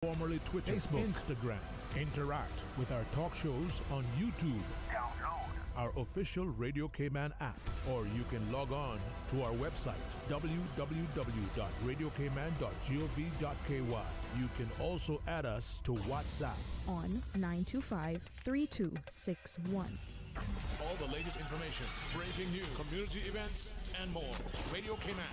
formerly Twitter, Facebook, Instagram. Interact with our talk shows on YouTube. Download our official Radio Cayman app, or you can log on to our website, www.radiocayman.gov.ky. You can also add us to WhatsApp on 925-3261. All the latest information, breaking news, community events, and more. Radio Cayman.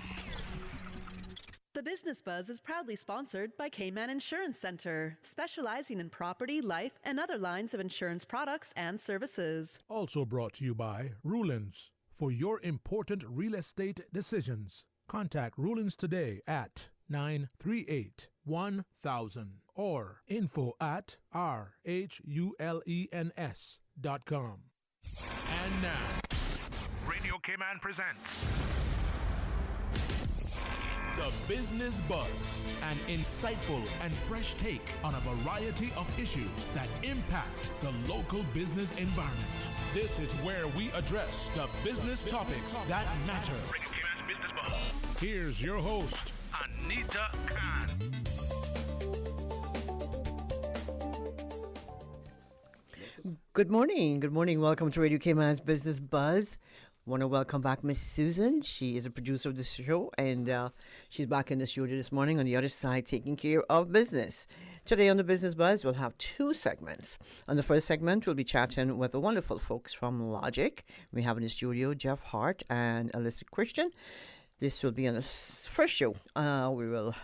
The Business Buzz is proudly sponsored by Cayman Insurance Center, specializing in property, life, and other lines of insurance products and services. Also brought to you by Rulins. For your important real estate decisions, contact Rulins today at 938-1000 or info@rhulens.com. And now, Radio Cayman presents The Business Buzz, an insightful and fresh take on a variety of issues that impact the local business environment. This is where we address the business topics that matter. Radio Cayman's Business Buzz. Here's your host, Anita Khan. Good morning. Good morning. Welcome to Radio Cayman's Business Buzz. Want to welcome back Miss Susan. She is a producer of the show, and she's back in the studio this morning on the other side taking care of business. Today on the Business Buzz, we'll have two segments. On the first segment, we'll be chatting with the wonderful folks from Logic. We have in the studio Jeff Hart and Alyssa Christian. This will be on the first show. We'll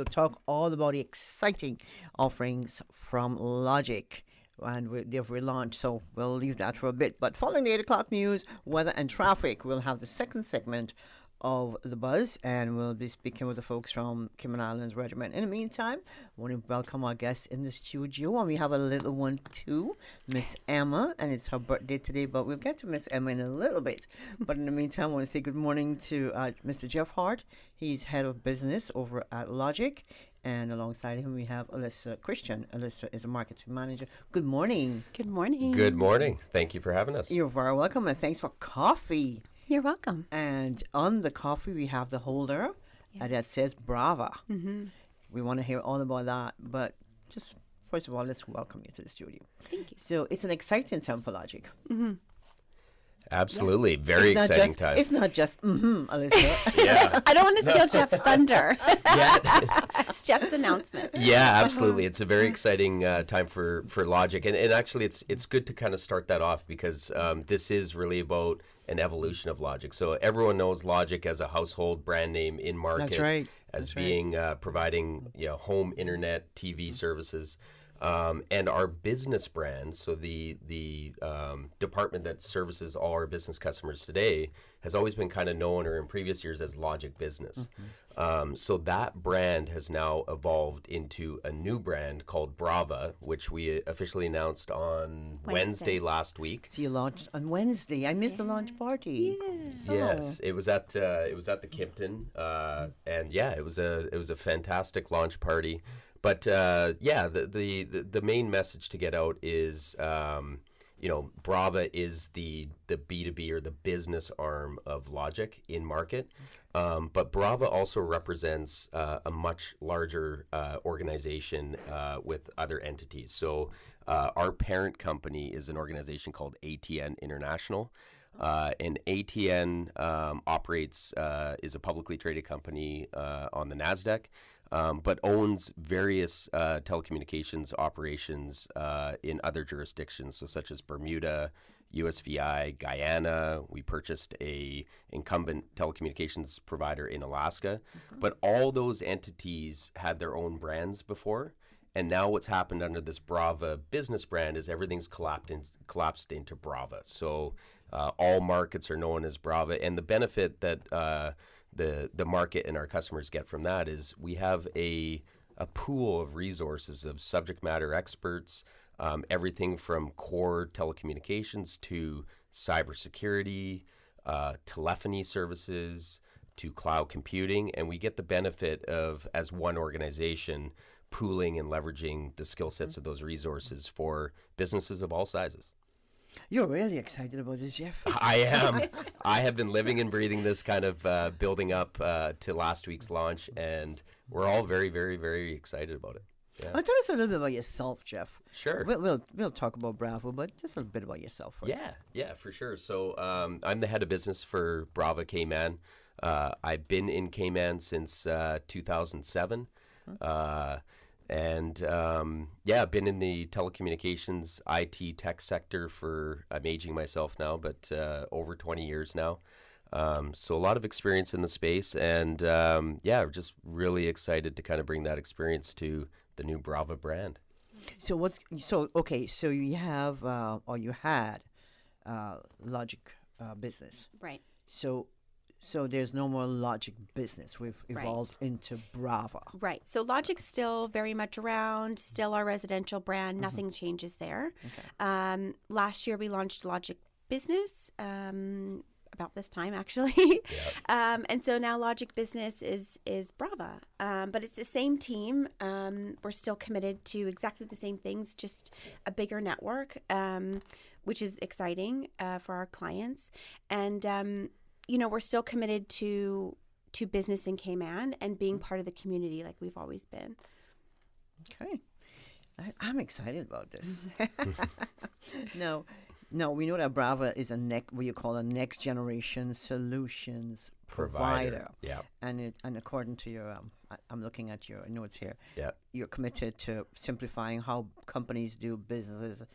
talk all about the exciting offerings from Logic. And they've relaunched, so we'll leave that for a bit. But following the 8 o'clock news, weather and traffic, we'll have the second segment of the buzz, and we'll be speaking with the folks from Cayman Islands Regiment. In the meantime, I want to welcome our guests in the studio, and we have a little one too, Miss Emma, and it's her birthday today, but we'll get to Miss Emma in a little bit. But in the meantime, I want to say good morning to Mr. Jeff Hart. He's head of business over at Logic. And alongside him, we have Alyssa Christian. Alyssa is a marketing manager. Good morning. Good morning. Good morning. Thank you for having us. You're very welcome, and thanks for coffee. You're welcome. And on the coffee, we have the holder that says Brava. Mm-hmm. We want to hear all about that. But just first of all, let's welcome you to the studio. Thank you. So it's an exciting time for Logic. Mm-hmm. Absolutely. Very exciting time. It's not just, Alyssa. Yeah. I don't want to steal Jeff's thunder. It's Jeff's announcement. Yeah, absolutely. It's a very exciting time for Logic. And actually, it's good to kind of start that off because this is really about an evolution of Logic. So everyone knows Logic as a household brand name in market. That's right. As being providing home internet, TV services. And our business brand, so the department that services all our business customers today, has always been kind of known, or in previous years, as Logic Business. Mm-hmm. So that brand has now evolved into a new brand called Brava, which we officially announced on Wednesday last week. So you launched on Wednesday. I missed the launch party. Yeah. Yes, it was at the Kimpton, and it was a fantastic launch party. But the main message to get out is, Brava is the B2B or the business arm of Logic in market. But Brava also represents a much larger organization with other entities. So our parent company is an organization called ATN International. And ATN operates, is a publicly traded company on the NASDAQ. But owns various telecommunications operations in other jurisdictions, so such as Bermuda, USVI, Guyana. We purchased a incumbent telecommunications provider in Alaska. Mm-hmm. But all those entities had their own brands before. And now what's happened under this Brava business brand is everything's collapsed into Brava. So all markets are known as Brava. And the benefit that the market and our customers get from that is we have a pool of resources of subject matter experts, everything from core telecommunications to cybersecurity, telephony services, to cloud computing. And we get the benefit of, as one organization, pooling and leveraging the skill sets of those resources for businesses of all sizes. You're really excited about this, Jeff. I am. I have been living and breathing this kind of building up to last week's launch, and we're all very, very, very excited about it. Yeah. Tell us a little bit about yourself, Jeff. Sure. We'll talk about Bravo, but just a little bit about yourself first. Yeah, for sure. So I'm the head of business for Brava Cayman. I've been in Cayman since 2007. And I've been in the telecommunications IT tech sector for, I'm aging myself now, but over 20 years now. So a lot of experience in the space, and we're just really excited to kind of bring that experience to the new Brava brand. So you have or you had Logic business. Right. So there's no more Logic business. We've evolved into Brava. Right. So Logic's still very much around, still our residential brand. Nothing changes there. Okay. Last year we launched Logic Business, about this time actually. And so now Logic Business is Brava. But it's the same team. We're still committed to exactly the same things, just a bigger network, which is exciting for our clients. And we're still committed to business in Cayman and being part of the community like we've always been. Okay. I'm excited about this. No, we know that Brava is what you call a next generation solutions provider. Yeah. And according to your, I'm looking at your notes here. Yeah. You're committed to simplifying how companies do business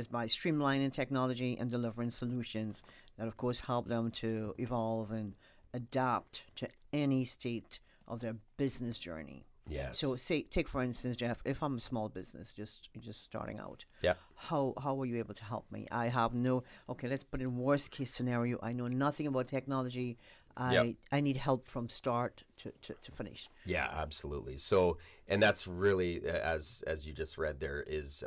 by streamlining technology and delivering solutions that, of course, help them to evolve and adapt to any state of their business journey. Yes. So take for instance, Jeff, if I'm a small business, just starting out. Yeah. How were you able to help me? I have let's put in worst case scenario. I know nothing about technology. I need help from start to finish. Yeah, absolutely. So, and that's really, as you just read there, is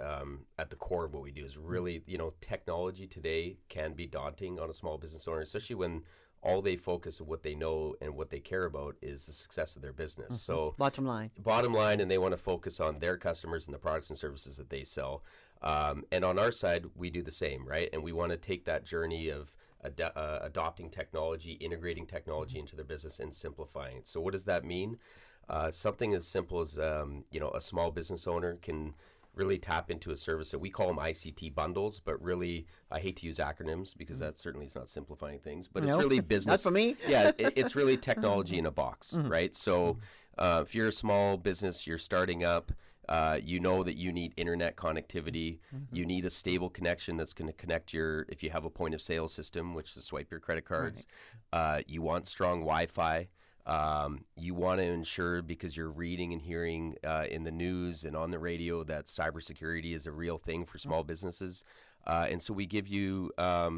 at the core of what we do is really, technology today can be daunting on a small business owner, especially when all they focus on what they know and what they care about is the success of their business. So Bottom line, and they want to focus on their customers and the products and services that they sell. And on our side, we do the same, right? And we want to take that journey of adopting technology, integrating technology into their business and simplifying it. So what does that mean? Something as simple as, a small business owner can really tap into a service that we call them ICT bundles, but really, I hate to use acronyms because that certainly is not simplifying things, but it's really business. Not for me. Yeah, it's really technology in a box, right? So if you're a small business, you're starting up, you know that you need internet connectivity, you need a stable connection that's going to connect if you have a point of sale system, which is swipe your credit cards, you want strong Wi-Fi. You want to ensure, because you're reading and hearing in the news and on the radio, that cybersecurity is a real thing for small businesses. And so we give you, a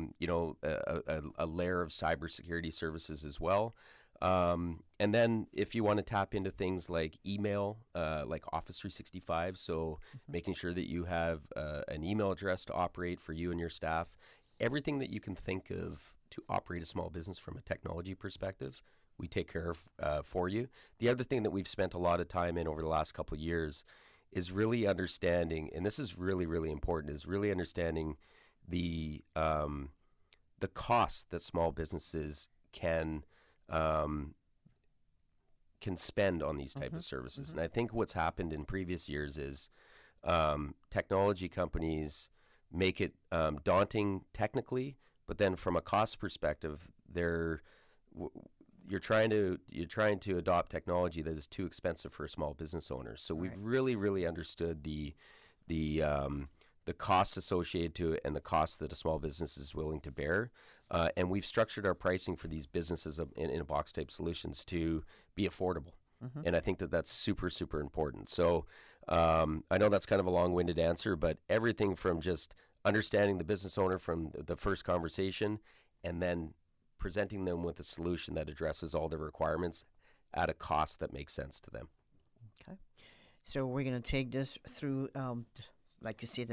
layer of cybersecurity services as well. And then if you want to tap into things like email, like Office 365, so making sure that you have an email address to operate for you and your staff, everything that you can think of to operate a small business from a technology perspective, we take care of for you. The other thing that we've spent a lot of time in over the last couple of years is really understanding, and this is really, really important, is really understanding the costs that small businesses can spend on these type of services. And I think what's happened in previous years is technology companies make it daunting technically, but then from a cost perspective, you're trying to adopt technology that is too expensive for a small business owner. So we've really, really understood the costs associated to it and the costs that a small business is willing to bear. And we've structured our pricing for these businesses in a box type solutions to be affordable. And I think that that's super, super important. So I know that's kind of a long-winded answer, but everything from just understanding the business owner from the first conversation and then presenting them with a solution that addresses all their requirements at a cost that makes sense to them. Okay. So we're going to take this through, like you said,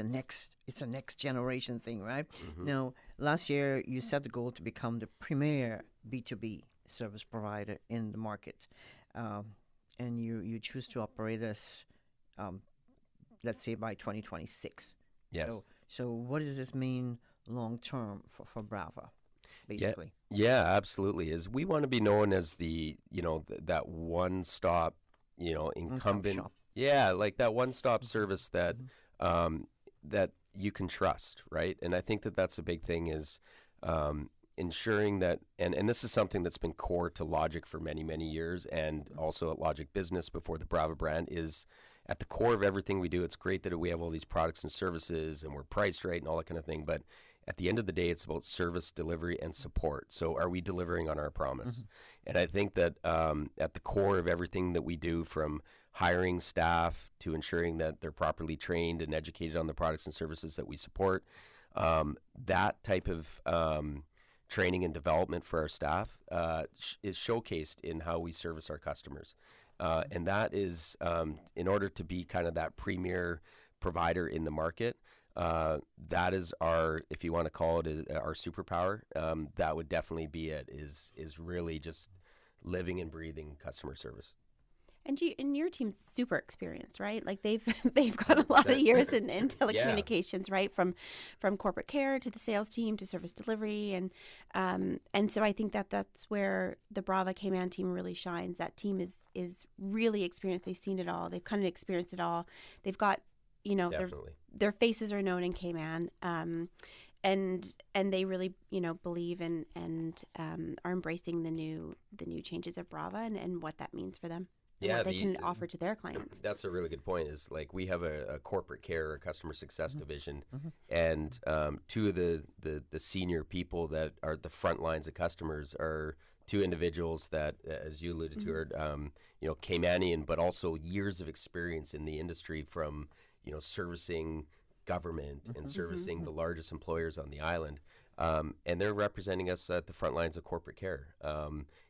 it's a next generation thing, right? Now, last year you set the goal to become the premier B2B service provider in the market. And you choose to operate this, let's say, by 2026. Yes. So what does this mean long term for Brava? Basically. Yeah, absolutely. Is we want to be known as the, that one-stop, incumbent Yeah, like that one-stop service that that you can trust, right? And I think that that's a big thing is ensuring that, and this is something that's been core to Logic for many, many years, and also at Logic Business before the Brava brand, is at the core of everything we do. It's great that we have all these products and services and we're priced right and all that kind of thing, but at the end of the day, it's about service, delivery, and support. So are we delivering on our promise? And I think that at the core of everything that we do, from hiring staff to ensuring that they're properly trained and educated on the products and services that we support, that type of training and development for our staff is showcased in how we service our customers. And that is in order to be kind of that premier provider in the market. That is our, if you want to call it, our superpower. That would definitely be it. Is really just living and breathing customer service. And your team's super experienced, right? Like they've got a lot of years in telecommunications, right? From corporate care to the sales team to service delivery, and so I think that's where the Brava Cayman team really shines. That team is really experienced. They've seen it all. They've kind of experienced it all. They've got, their faces are known in Cayman, and they really believe and are embracing the new changes of Brava and what that means for them. Yeah, what they can offer to their clients. That's a really good point. Is like we have a corporate care, a customer success division, and two of the senior people that are at the front lines of customers are two individuals that, as you alluded to, are Caymanian, but also years of experience in the industry from servicing government and servicing the largest employers on the island. And they're representing us at the front lines of corporate care.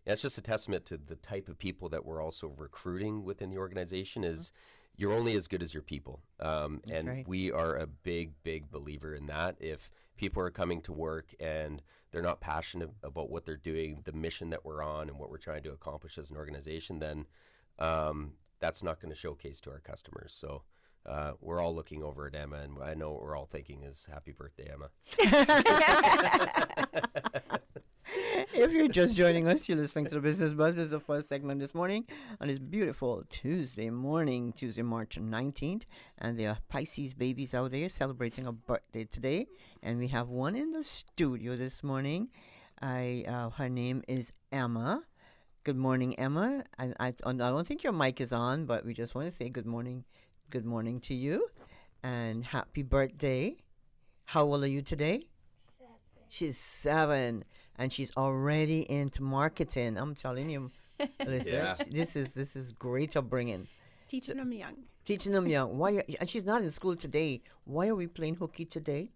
That's just a testament to the type of people that we're also recruiting within the organization. Is you're only as good as your people. And right. We are a big, big believer in that. If people are coming to work and they're not passionate about what they're doing, the mission that we're on and what we're trying to accomplish as an organization, then that's not going to showcase to our customers. So we're all looking over at Emma, and I know what we're all thinking is happy birthday, Emma. If you're just joining us, you're listening to the Business Buzz. This is the first segment this morning on this beautiful Tuesday morning, Tuesday, March 19th. And there are Pisces babies out there celebrating a birthday today. And we have one in the studio this morning. Her name is Emma. Good morning, Emma. And I don't think your mic is on, but we just want to say good morning. Good morning to you. And happy birthday. How old are you today? 7. She's 7. And she's already into marketing. I'm telling you, listen, this is great upbringing. Teaching them young. Teaching them young. And she's not in school today. Why are we playing hooky today?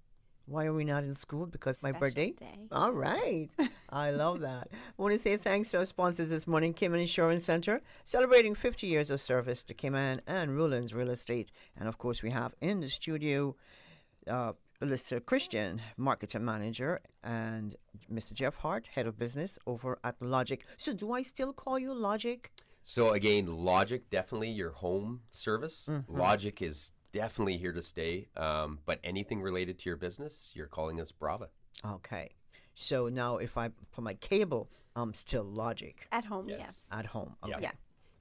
Why are we not in school? Because my birthday? Day. All right. I love that. I want to say thanks to our sponsors this morning, Cayman Insurance Center, celebrating 50 years of service to Cayman and Ruland's Real Estate. And, of course, we have in the studio Mr. Christian, marketing manager, and Mr. Jeff Hart, head of business over at Logic. So do I still call you Logic? So again, Logic, definitely your home service. Logic is definitely here to stay. But anything related to your business, you're calling us Brava. Okay. So now for my cable, I'm still Logic. At home, yes. At home. Okay. Yeah.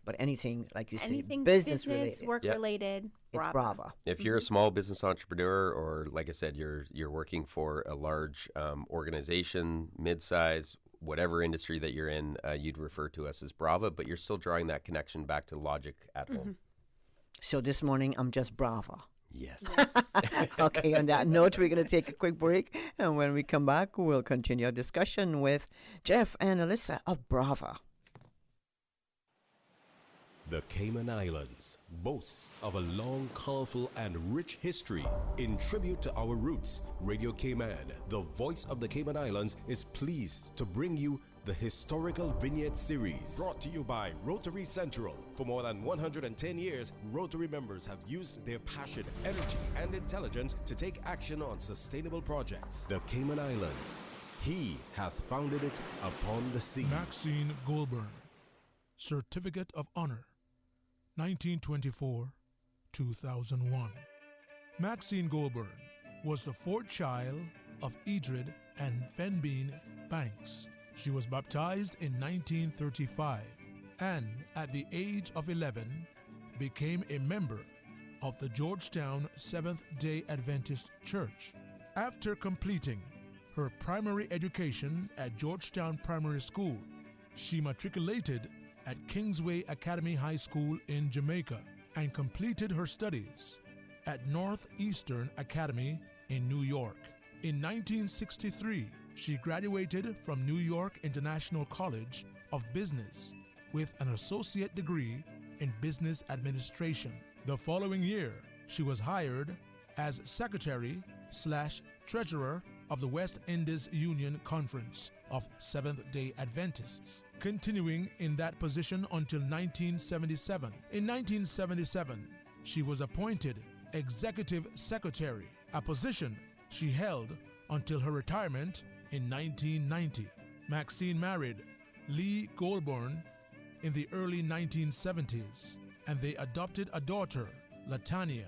But anything, like you anything say, business related, work related, it's Brava. If you're a small business entrepreneur, or like I said, you're working for a large organization, mid-size, whatever industry that you're in, you'd refer to us as Brava, but you're still drawing that connection back to Logic at home. So this morning, I'm just Brava. Yes. Okay, on that note, we're going to take a quick break. And when we come back, we'll continue our discussion with Jeff and Alyssa of Brava. The Cayman Islands boasts of a long, colorful, and rich history. In tribute to our roots, Radio Cayman, the voice of the Cayman Islands, is pleased to bring you the Historical Vignette Series. Brought to you by Rotary Central. For more than 110 years, Rotary members have used their passion, energy, and intelligence to take action on sustainable projects. The Cayman Islands, he hath founded it upon the sea. Maxine Goulburn, Certificate of Honor, 1924-2001. Maxine Goulburn was the fourth child of Edred and Fenbean Banks. She was baptized in 1935 and, at the age of 11, became a member of the Georgetown Seventh-day Adventist Church. After completing her primary education at Georgetown Primary School, she matriculated at Kingsway Academy High School in Jamaica and completed her studies at Northeastern Academy in New York. In 1963, she graduated from New York International College of Business with an associate degree in business administration. The following year, she was hired as secretary/treasurer of the West Indies Union Conference of Seventh-day Adventists, continuing in that position until 1977. In 1977, she was appointed executive secretary, a position she held until her retirement in 1990. Maxine married Lee Goulburn in the early 1970s, and they adopted a daughter, Latanya.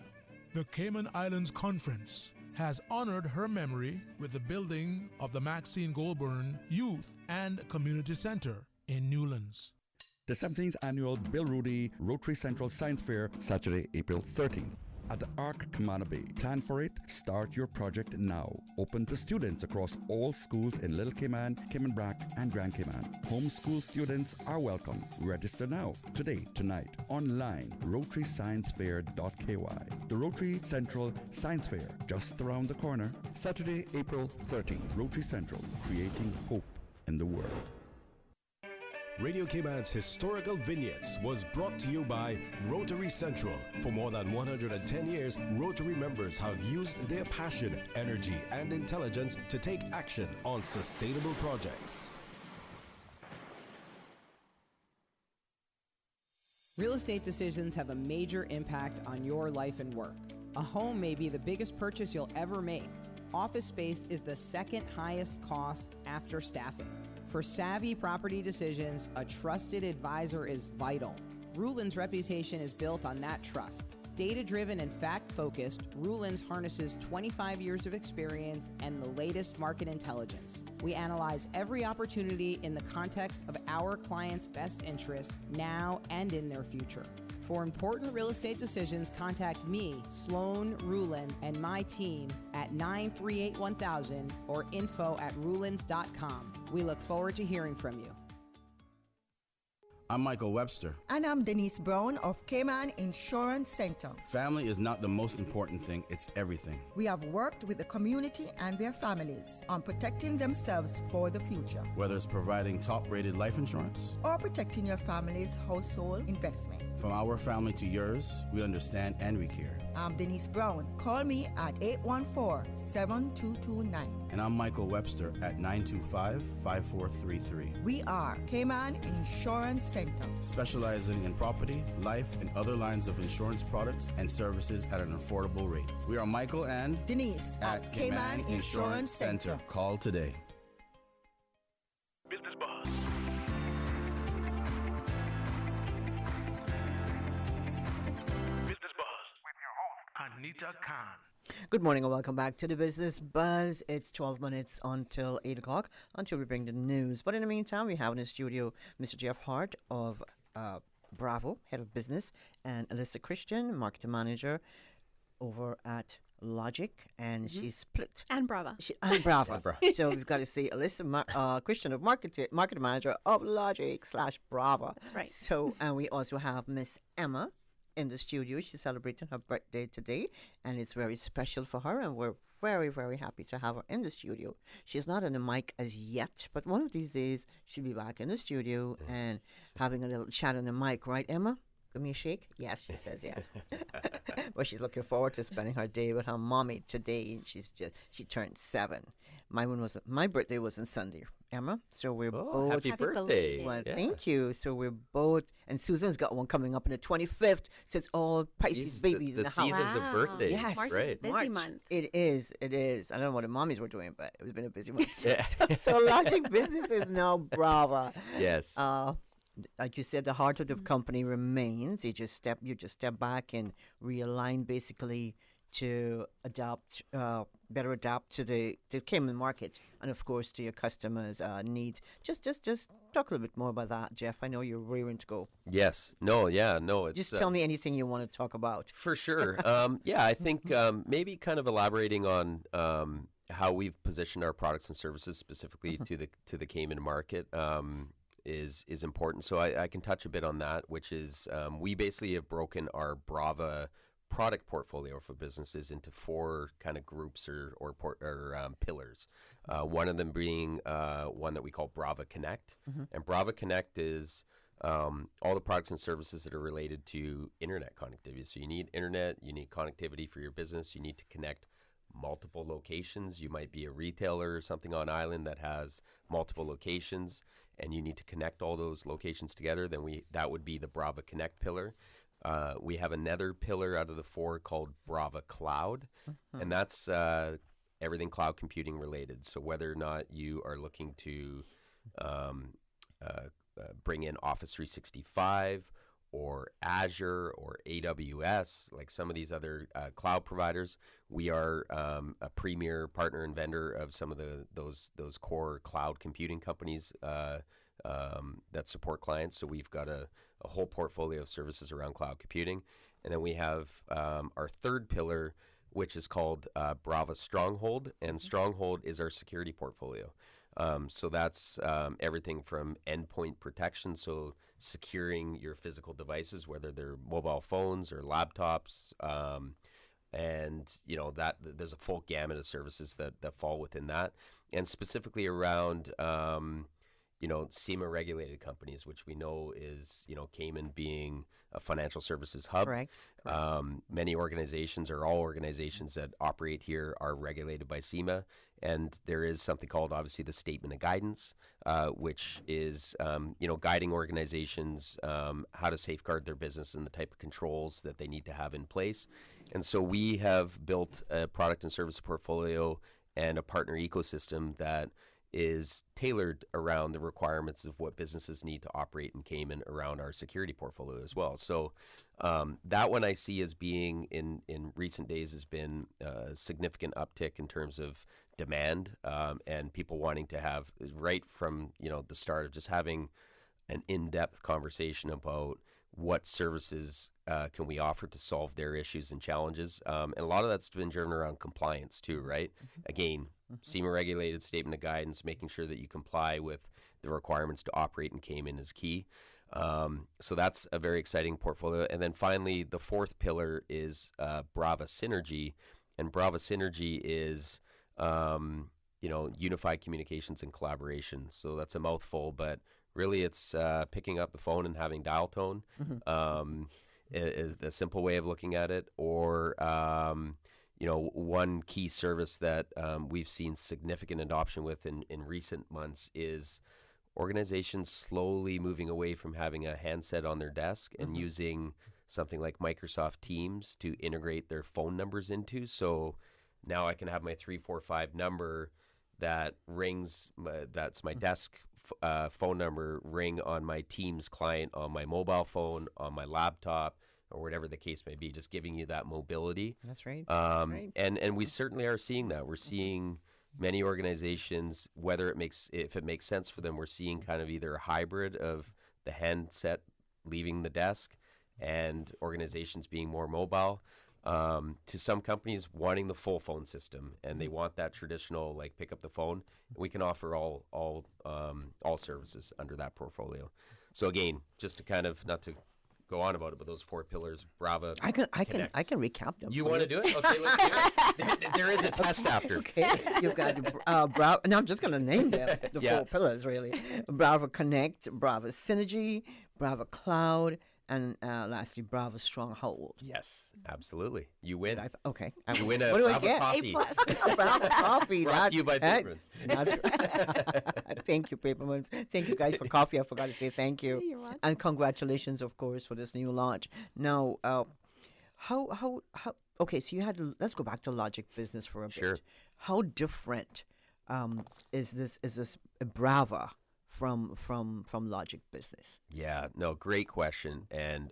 The Cayman Islands Conference has honored her memory with the building of the Maxine Goulburn Youth and Community Center in Newlands. The 17th Annual Bill Rudy Rotary Central Science Fair, Saturday, April 13th. At the Arc Camana Bay. Plan for it. Start your project now. Open to students across all schools in Little Cayman, Cayman Brac, and Grand Cayman. Homeschool students are welcome. Register now. Today, tonight, online, rotarysciencefair.ky. The Rotary Central Science Fair, just around the corner. Saturday, April 13th. Rotary Central, creating hope in the world. Radio Cayman's historical vignettes was brought to you by Rotary Central. For more than 110 years, Rotary members have used their passion, energy, and intelligence to take action on sustainable projects. Real estate decisions have a major impact on your life and work. A home may be the biggest purchase you'll ever make. Office space is the second highest cost after staffing. For savvy property decisions, a trusted advisor is vital. Rulin's reputation is built on that trust. Data-driven and fact-focused, Rulin's harnesses 25 years of experience and the latest market intelligence. We analyze every opportunity in the context of our clients' best interest now and in their future. For important real estate decisions, contact me, Sloan Rulin, and my team at 938-1000 or info@rulins.com. We look forward to hearing from you. I'm Michael Webster. And I'm Denise Brown of Cayman Insurance Center. Family is not the most important thing, it's everything. We have worked with the community and their families on protecting themselves for the future. Whether it's providing top-rated life insurance or protecting your family's household investment. From our family to yours, we understand and we care. I'm Denise Brown. Call me at 814-7229. And I'm Michael Webster at 925-5433. We are Cayman Insurance Center, specializing in property, life, and other lines of insurance products and services at an affordable rate. We are Michael and Denise at Cayman Insurance Center. Call today. Business Buzz. Business Buzz with your host, Anita Khan. Good morning and welcome back to the Business Buzz. It's 12 minutes until 8 o'clock until we bring the news. But in the meantime, we have in the studio Mr. Jeff Hart of Brava, Head of Business, and Alyssa Christian, Marketing Manager over at Logic, and she's split. And Brava. And Brava. So we've got to say Alyssa Christian of Marketing Manager of Logic / Brava. That's right. So, and we also have Miss Emma in the studio. She's celebrating her birthday today, and it's very special for her, and we're very, very happy to have her in the studio. She's not on the mic as yet, but one of these days she'll be back in the studio and having a little chat on the mic, right, Emma? Give me a shake? Yes, she says yes. Well, she's looking forward to spending her day with her mommy today. She turned 7. My birthday was on Sunday, Emma. So we're both happy birthday. Well, thank you. So we're both, and Susan's got one coming up on the 25th. So it's all Pisces babies in the house. The seasons of birthdays. Yes, March right. is a busy March. month. It is. I don't know what the mommies were doing, but it's been a busy month. Yeah. so Logic Business is now Brava. Yes. Like you said, the heart of the company remains. You just step back and realign basically to better adapt to the Cayman market and, of course, to your customers' needs. Just talk a little bit more about that, Jeff. I know you're rearing to go. Yes. No. Yeah. No. It's Just tell me anything you want to talk about. for sure. Yeah, I think maybe kind of elaborating on how we've positioned our products and services specifically to the Cayman market is important. So I can touch a bit on that, which is we basically have broken our Brava product portfolio for businesses into 4 kind of groups or pillars. One of them being one that we call Brava Connect, and Brava Connect is all the products and services that are related to internet connectivity. So you need internet, you need connectivity for your business, you need to connect multiple locations. You might be a retailer or something on island that has multiple locations, and you need to connect all those locations together. Then that would be the Brava Connect pillar. We have another pillar out of the 4 called Brava Cloud, and that's everything cloud computing related. So whether or not you are looking to bring in Office 365 or Azure or AWS, like some of these other cloud providers, we are a premier partner and vendor of some of those core cloud computing companies that support clients. So we've got a whole portfolio of services around cloud computing. And then we have our 3rd pillar, which is called Brava Stronghold. And Stronghold is our security portfolio. So that's everything from endpoint protection, so securing your physical devices, whether they're mobile phones or laptops, and that there's a full gamut of services that fall within that, and specifically around SEMA regulated companies, which we know is Cayman being a financial services hub. Correct. Many organizations, or all organizations that operate here, are regulated by SEMA. And there is something called, obviously, the Statement of Guidance, which is, guiding organizations how to safeguard their business and the type of controls that they need to have in place. And so we have built a product and service portfolio and a partner ecosystem that is tailored around the requirements of what businesses need to operate in Cayman around our security portfolio as well. So that one I see as being in recent days has been a significant uptick in terms of demand and people wanting to have, right from the start of just having an in-depth conversation about what services can we offer to solve their issues and challenges. And a lot of that's been driven around compliance too, right? Again, SEMA regulated Statement of Guidance, making sure that you comply with the requirements to operate in Cayman is key. So that's a very exciting portfolio. And then finally, the 4th pillar is Brava Synergy. And Brava Synergy is, unified communications and collaboration. So that's a mouthful, but really it's picking up the phone and having dial tone is the simple way of looking at it. Or, one key service that we've seen significant adoption with in recent months is organizations slowly moving away from having a handset on their desk and using something like Microsoft Teams to integrate their phone numbers into. So now I can have my 345 number that rings, that's my desk phone number, ring on my Teams client on my mobile phone, on my laptop, or whatever the case may be, just giving you that mobility. That's right. Right. And we certainly are seeing that. We're seeing many organizations, if it makes sense for them, we're seeing kind of either a hybrid of the handset leaving the desk and organizations being more mobile, to some companies wanting the full phone system, and they want that traditional, like, pick up the phone. We can offer all services under that portfolio. So again, just to kind of, not to go on about it, but those 4 pillars, Brava. I can recap them. You want to do it? Okay, let's do it. There is a test after. Okay, you've got Brava. And I'm just going to name them, the 4 pillars, really. Brava Connect, Brava Synergy, Brava Cloud, and lastly, Brava Stronghold. Yes, absolutely. You win. Okay. You win a what do Brava I get? coffee. A Brava coffee. Brought to you by Papermans. Thank you, Papermans. Thank you, guys, for coffee. I forgot to say thank you. You're welcome. And congratulations, of course, for this new launch. Now, how? Okay, so let's go back to Logic Business for a Sure. bit. How different is this Brava from Logic Business? Yeah, no, great question, and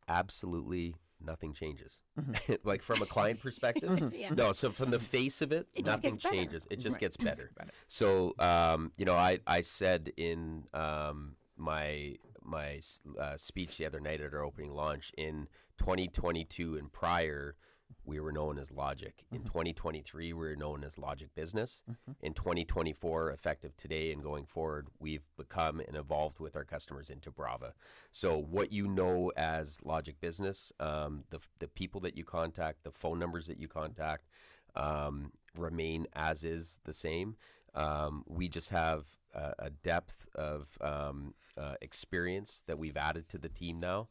absolutely nothing changes. Like from a client perspective, Yeah. no. So from the face of it, It just nothing gets better. changes. It just gets better. better. So I said in my speech the other night at our opening launch, in 2022 and prior, we were known as Logic. In 2023, we were known as Logic Business. In 2024, effective today and going forward, we've become and evolved with our customers into Brava. So what you know as Logic Business, the people that you contact, the phone numbers that you contact, remain as is the same. We just have a depth of experience that we've added to the team now.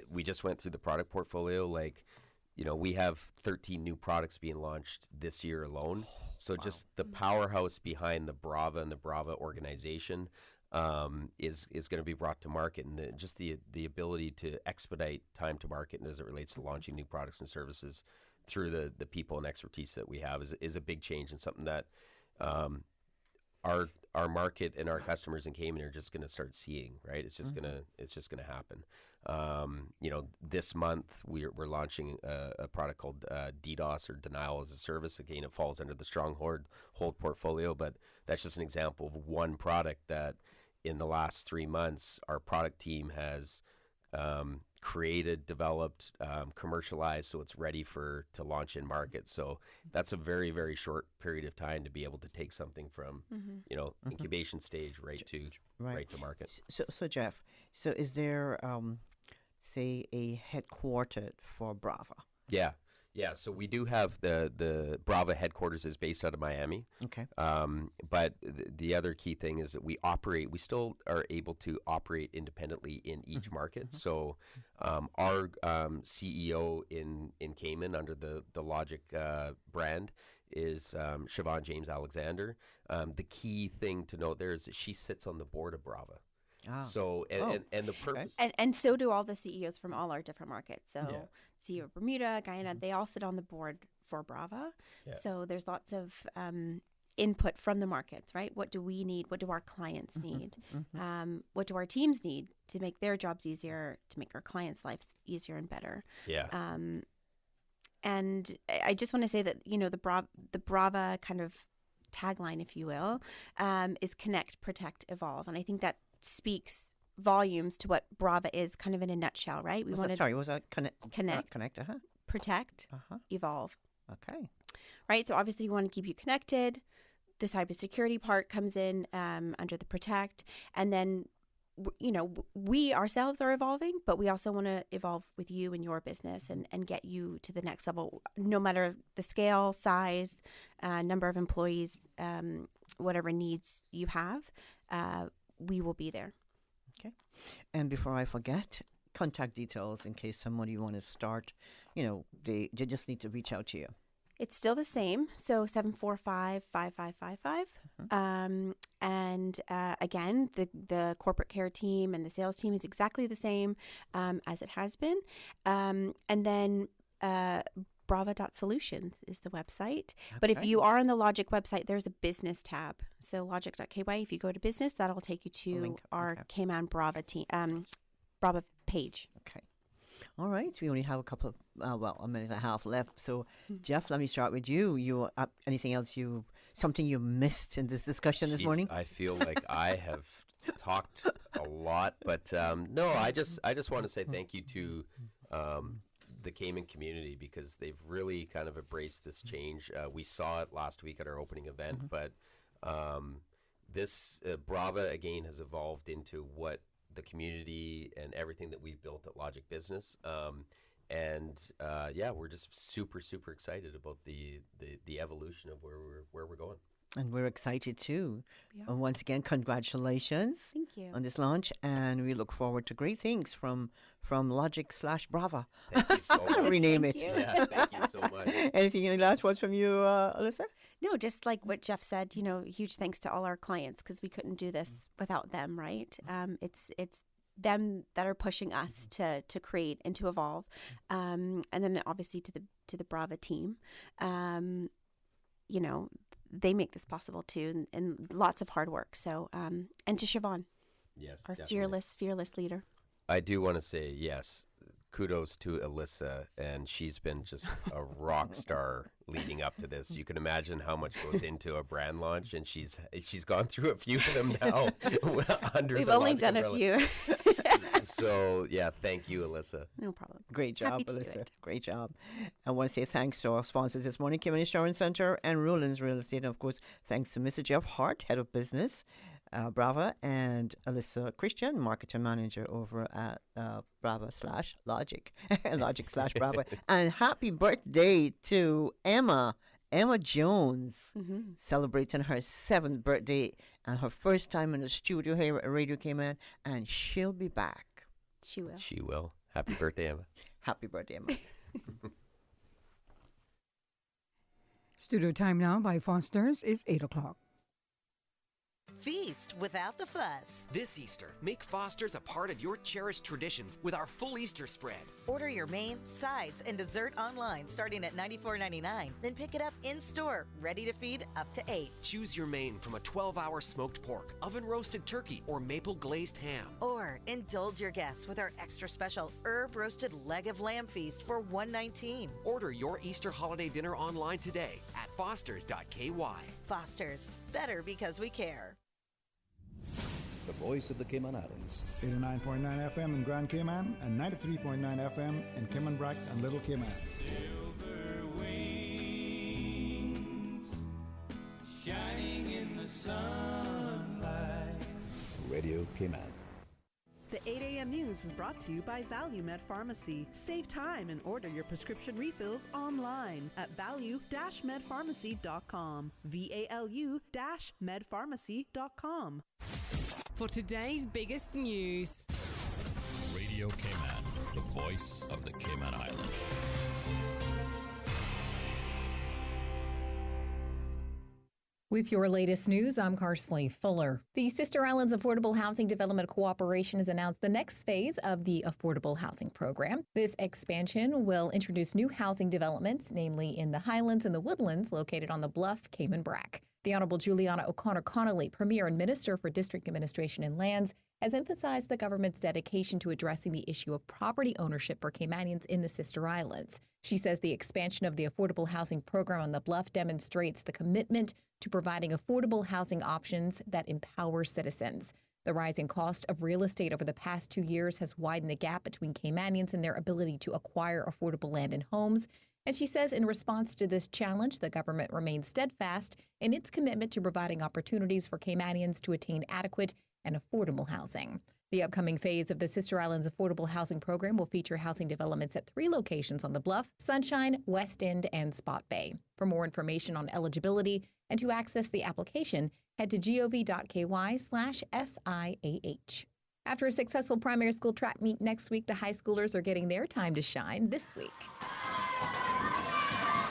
We just went through the product portfolio. Like, we have 13 new products being launched this year alone. So just the powerhouse behind the Brava and the Brava organization is going to be brought to market, and just the ability to expedite time to market and as it relates to launching new products and services through the people and expertise that we have is a big change, and something that our market and our customers in Cayman are just going to start seeing. Right, it's just gonna happen. This month we're launching a product called DDoS, or Denial as a Service. Again, it falls under the Stronghold portfolio, but that's just an example of one product that in the last 3 months our product team has created, developed, commercialized, so it's ready to launch in market. So that's a very, very short period of time to be able to take something from incubation stage right to market. So Jeff, so is there say a headquartered for Brava? Yeah, so we do have the Brava headquarters is based out of Miami. Okay. But the other key thing is that we still are able to operate independently in each market. So our CEO in Cayman under the Logic brand is Siobhan James Alexander. The key thing to note there is that she sits on the board of Brava. So and the purpose and so do all the CEOs from all our different markets. So CEO of Bermuda, Guyana, they all sit on the board for Brava. Yeah. So there's lots of input from the markets, right? What do we need? What do our clients need? What do our teams need to make their jobs easier, to make our clients' lives easier and better? Yeah. And I just want to say that the Brava kind of tagline, if you will, is connect, protect, evolve, and I think that speaks volumes to what Brava is kind of in a nutshell, right? Was that connect, protect, evolve. Okay. Right? So obviously you want to keep you connected. The cybersecurity part comes in under the protect. And then, we ourselves are evolving, but we also want to evolve with you and your business and get you to the next level, no matter the scale, size, number of employees, whatever needs you have. We will be there. Okay. And before I forget, contact details in case somebody want to start, they just need to reach out to you. It's still the same. So 745-5555. And again, the corporate care team and the sales team is exactly the same as it has been. And then Brava.solutions is the website. Okay. But if you are on the Logic website, there's a business tab. So logic.ky, if you go to business, that'll take you to our Cayman Brava team, Brava page. Okay. All right. We only have a minute and a half left. So, Jeff, let me start with you. Anything else something you missed in this discussion this morning? I feel like I have talked a lot, but no, I just want to say thank you to the Cayman community, because they've really kind of embraced this change. We saw it last week at our opening event, but this Brava again has evolved into what the community and everything that we've built at Logic Business. We're just super, super excited about the evolution of where we're going. And we're excited too. Yeah. And once again, congratulations. Thank you. On this launch, and we look forward to great things from Logic/Brava. Thank you so much. Rename it. Yeah, thank you so much. Any last words from you, Alyssa? No, just like what Jeff said, huge thanks to all our clients, because we couldn't do this without them, right? It's them that are pushing us to create and to evolve, and then obviously to the Brava team. They make this possible too, and lots of hard work. So, and to Siobhan, yes, our definitely. fearless leader. I do want to say yes. kudos to Alyssa, and she's been just a rock star leading up to this. You can imagine how much goes into a brand launch, and she's gone through a few of them now. We've only done a few. So, yeah, thank you, Alyssa. No problem. Great job, Happy to do Alyssa. it. Great job. I want to say thanks to our sponsors this morning, Cayman Insurance Center and Roland's Real Estate. And, of course, thanks to Mr. Jeff Hart, Head of Business, Brava, and Alyssa Christian, Marketing Manager over at Brava/Logic, Logic/Brava. And happy birthday to Emma Jones, celebrating her 7th birthday and her first time in the studio here at Radio Cayman, and she'll be back. She will. She will. Happy birthday, Emma. Happy birthday, Emma. Studio time now by Foster's is 8 o'clock. Feast without the fuss. This Easter, make Foster's a part of your cherished traditions with our full Easter spread. Order your main, sides, and dessert online starting at $94.99. Then pick it up in-store, ready to feed up to 8. Choose your main from a 12-hour smoked pork, oven-roasted turkey, or maple-glazed ham. Or indulge your guests with our extra special herb-roasted leg of lamb feast for $119. Order your Easter holiday dinner online today at fosters.ky. Foster's, better because we care. The voice of the Cayman Islands. 89.9 FM in Grand Cayman and 93.9 FM in Cayman Brac and Little Cayman. Silver wings shining in the sunlight. Radio Cayman. The 8 a.m. news is brought to you by ValueMed Pharmacy. Save time and order your prescription refills online at value-medpharmacy.com. VALU-medpharmacy.com. For today's biggest news. Radio Cayman, the voice of the Cayman Islands. With your latest news, I'm Carsley Fuller. The Sister Islands Affordable Housing Development Cooperation has announced the next phase of the Affordable Housing Program. This expansion will introduce new housing developments, namely in the Highlands and the Woodlands located on the Bluff, Cayman Brac. The Honorable Juliana O'Connor Connolly, Premier and Minister for District Administration and Lands, has emphasized the government's dedication to addressing the issue of property ownership for Caymanians in the Sister Islands. She says the expansion of the affordable housing program on the Bluff demonstrates the commitment to providing affordable housing options that empower citizens. The rising cost of real estate over the past 2 years has widened the gap between Caymanians and their ability to acquire affordable land and homes. And she says in response to this challenge, the government remains steadfast in its commitment to providing opportunities for Caymanians to attain adequate and affordable housing. The upcoming phase of the Sister Islands Affordable Housing Program will feature housing developments at 3 locations on the Bluff, Sunshine, West End, and Spot Bay. For more information on eligibility and to access the application, head to gov.ky/SIAH. After a successful primary school track meet next week, the high schoolers are getting their time to shine this week.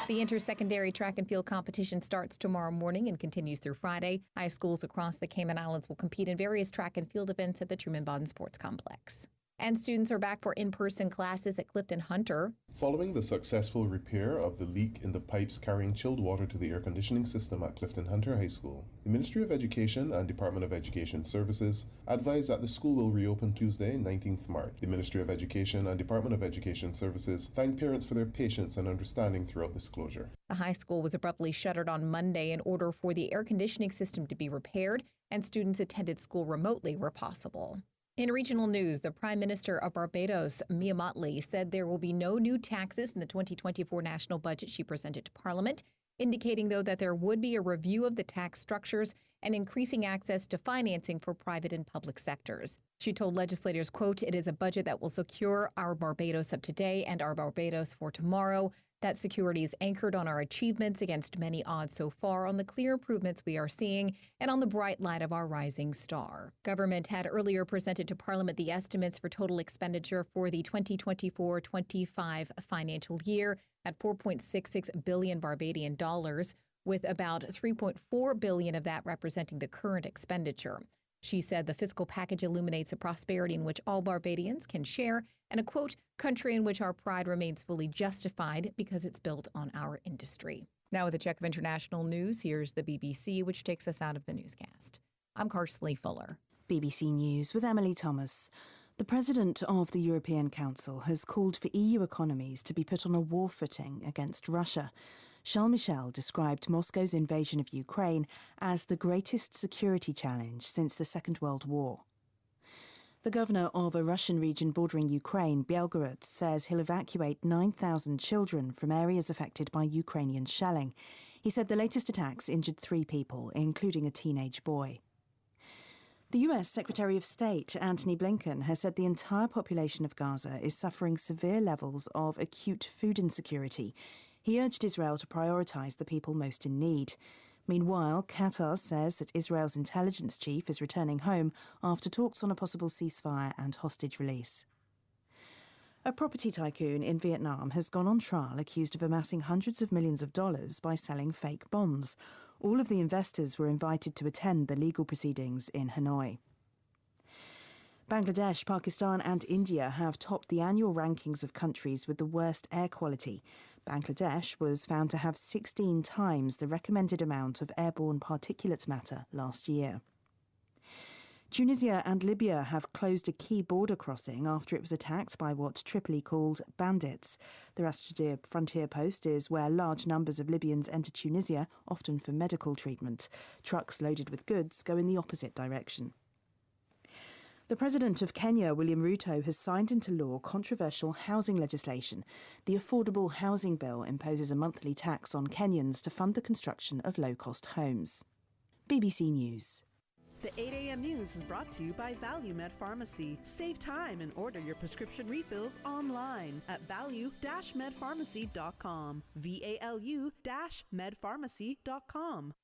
The intersecondary track and field competition starts tomorrow morning and continues through Friday. High schools across the Cayman Islands will compete in various track and field events at the Truman Bond Sports Complex. And students are back for in-person classes at Clifton Hunter. Following the successful repair of the leak in the pipes carrying chilled water to the air conditioning system at Clifton Hunter High School, the Ministry of Education and Department of Education Services advised that the school will reopen Tuesday, 19th March. The Ministry of Education and Department of Education Services thanked parents for their patience and understanding throughout this closure. The high school was abruptly shuttered on Monday in order for the air conditioning system to be repaired, and students attended school remotely where possible. In regional news, the Prime Minister of Barbados, Mia Mottley, said there will be no new taxes in the 2024 national budget she presented to Parliament, indicating, though, that there would be a review of the tax structures and increasing access to financing for private and public sectors. She told legislators, quote, "It is a budget that will secure our Barbados of today and our Barbados for tomorrow. That security is anchored on our achievements against many odds so far, on the clear improvements we are seeing, and on the bright light of our rising star." Government had earlier presented to Parliament the estimates for total expenditure for the 2024-25 financial year at $4.66 billion Barbadian dollars, with about $3.4 billion of that representing the current expenditure. She said the fiscal package illuminates a prosperity in which all Barbadians can share and a, quote, country in which our pride remains fully justified because it's built on our industry. Now with a check of international news, here's the BBC, which takes us out of the newscast. I'm Carsley Fuller. BBC News with Emily Thomas. The President of the European Council has called for EU economies to be put on a war footing against Russia. Charles Michel described Moscow's invasion of Ukraine as the greatest security challenge since the Second World War. The governor of a Russian region bordering Ukraine, Belgorod, says he'll evacuate 9,000 children from areas affected by Ukrainian shelling. He said the latest attacks injured 3 people, including a teenage boy. The US Secretary of State, Antony Blinken, has said the entire population of Gaza is suffering severe levels of acute food insecurity. He urged Israel to prioritise the people most in need. Meanwhile, Qatar says that Israel's intelligence chief is returning home after talks on a possible ceasefire and hostage release. A property tycoon in Vietnam has gone on trial accused of amassing hundreds of millions of dollars by selling fake bonds. All of the investors were invited to attend the legal proceedings in Hanoi. Bangladesh, Pakistan and India have topped the annual rankings of countries with the worst air quality. Bangladesh was found to have 16 times the recommended amount of airborne particulate matter last year. Tunisia and Libya have closed a key border crossing after it was attacked by what Tripoli called bandits. The Rashida frontier post is where large numbers of Libyans enter Tunisia, often for medical treatment. Trucks loaded with goods go in the opposite direction. The President of Kenya, William Ruto, has signed into law controversial housing legislation. The Affordable Housing Bill imposes a monthly tax on Kenyans to fund the construction of low-cost homes. BBC News. The 8 a.m. news is brought to you by ValueMed Pharmacy. Save time and order your prescription refills online at value-medpharmacy.com. VALU-medpharmacy.com.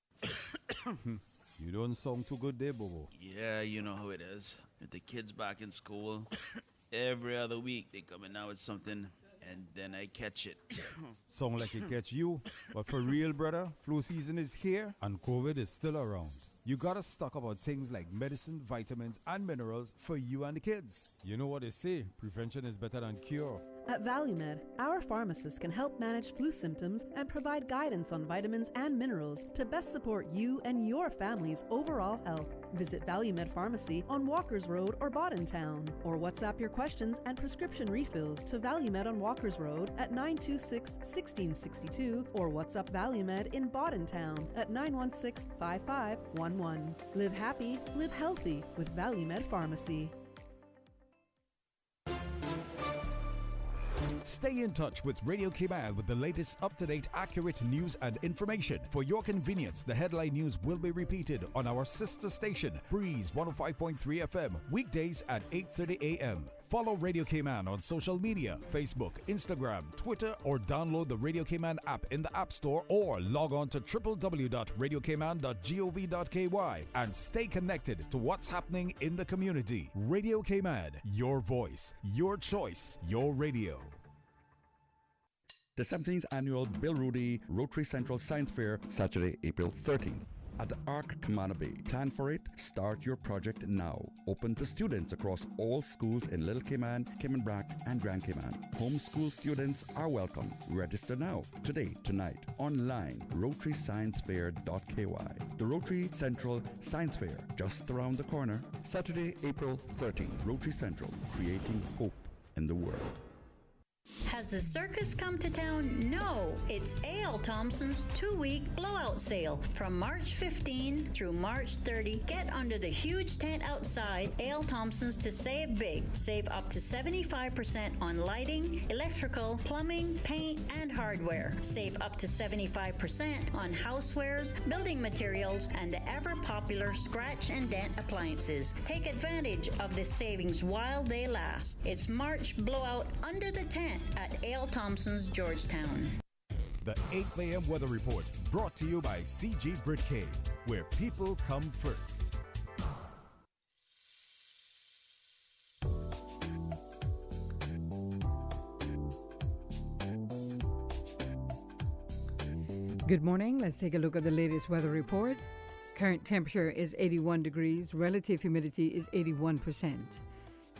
You don't sound too good there, Bobo. Yeah, you know how it is. With the kids back in school, every other week they coming out with something, and then I catch it. Sound like it catch you. But for real, brother, flu season is here and COVID is still around. You gotta stock about things like medicine, vitamins, and minerals for you and the kids. You know what they say, prevention is better than cure. At ValueMed, our pharmacists can help manage flu symptoms and provide guidance on vitamins and minerals to best support you and your family's overall health. Visit ValueMed Pharmacy on Walkers Road or Town, or WhatsApp your questions and prescription refills to ValueMed on Walkers Road at 926-1662 or WhatsApp ValueMed in Town at 916-5511. Live happy, live healthy with ValueMed Pharmacy. Stay in touch with Radio Cayman with the latest up-to-date, accurate news and information. For your convenience, the headline news will be repeated on our sister station, Breeze 105.3 FM, weekdays at 8:30 a.m. Follow Radio Cayman on social media, Facebook, Instagram, Twitter, or download the Radio Cayman app in the App Store or log on to www.radiocayman.gov.ky and stay connected to what's happening in the community. Radio Cayman, your voice, your choice, your radio. The 17th Annual Bill Rudy Rotary Central Science Fair, Saturday, April 13th. At the Arc Cayman Bay. Plan for it. Start your project now. Open to students across all schools in Little Cayman, Cayman Brac, and Grand Cayman. Homeschool students are welcome. Register now. Today, tonight, online. RotaryScienceFair.ky. The Rotary Central Science Fair, just around the corner. Saturday, April 13th. Rotary Central, creating hope in the world. Has the circus come to town? No. It's A.L. Thompson's 2-week blowout sale from March 15 through March 30. Get under the huge tent outside A.L. Thompson's to save big. Save up to 75% on lighting, electrical, plumbing, paint, and hardware. Save up to 75% on housewares, building materials, and the ever-popular scratch and dent appliances. Take advantage of this savings while they last. It's March blowout under the tent at A.L. Thompson's, Georgetown. The 8 a.m. weather report brought to you by CG Britcay, where people come first. Good morning. Let's take a look at the latest weather report. Current temperature is 81 degrees. Relative humidity is 81%.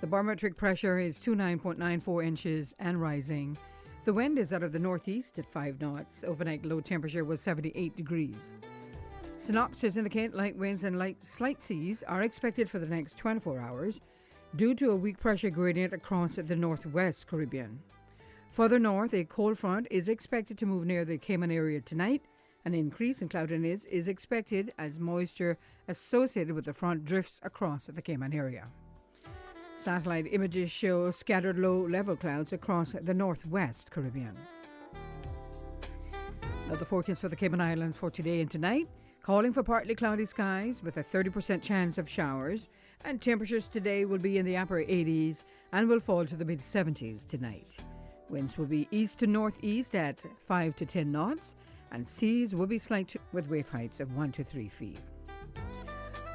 The barometric pressure is 29.94 inches and rising. The wind is out of the northeast at 5 knots. Overnight low temperature was 78 degrees. Synopsis indicate light winds and slight seas are expected for the next 24 hours. due to a weak pressure gradient across the northwest Caribbean. Further north, a cold front is expected to move near the Cayman area tonight. An increase in cloudiness is expected as moisture associated with the front drifts across the Cayman area. Satellite images show scattered low-level clouds across the northwest Caribbean. Now the forecast for the Cayman Islands for today and tonight, calling for partly cloudy skies with a 30% chance of showers, and temperatures today will be in the upper 80s and will fall to the mid-70s tonight. Winds will be east to northeast at 5 to 10 knots, and seas will be slight with wave heights of 1 to 3 feet.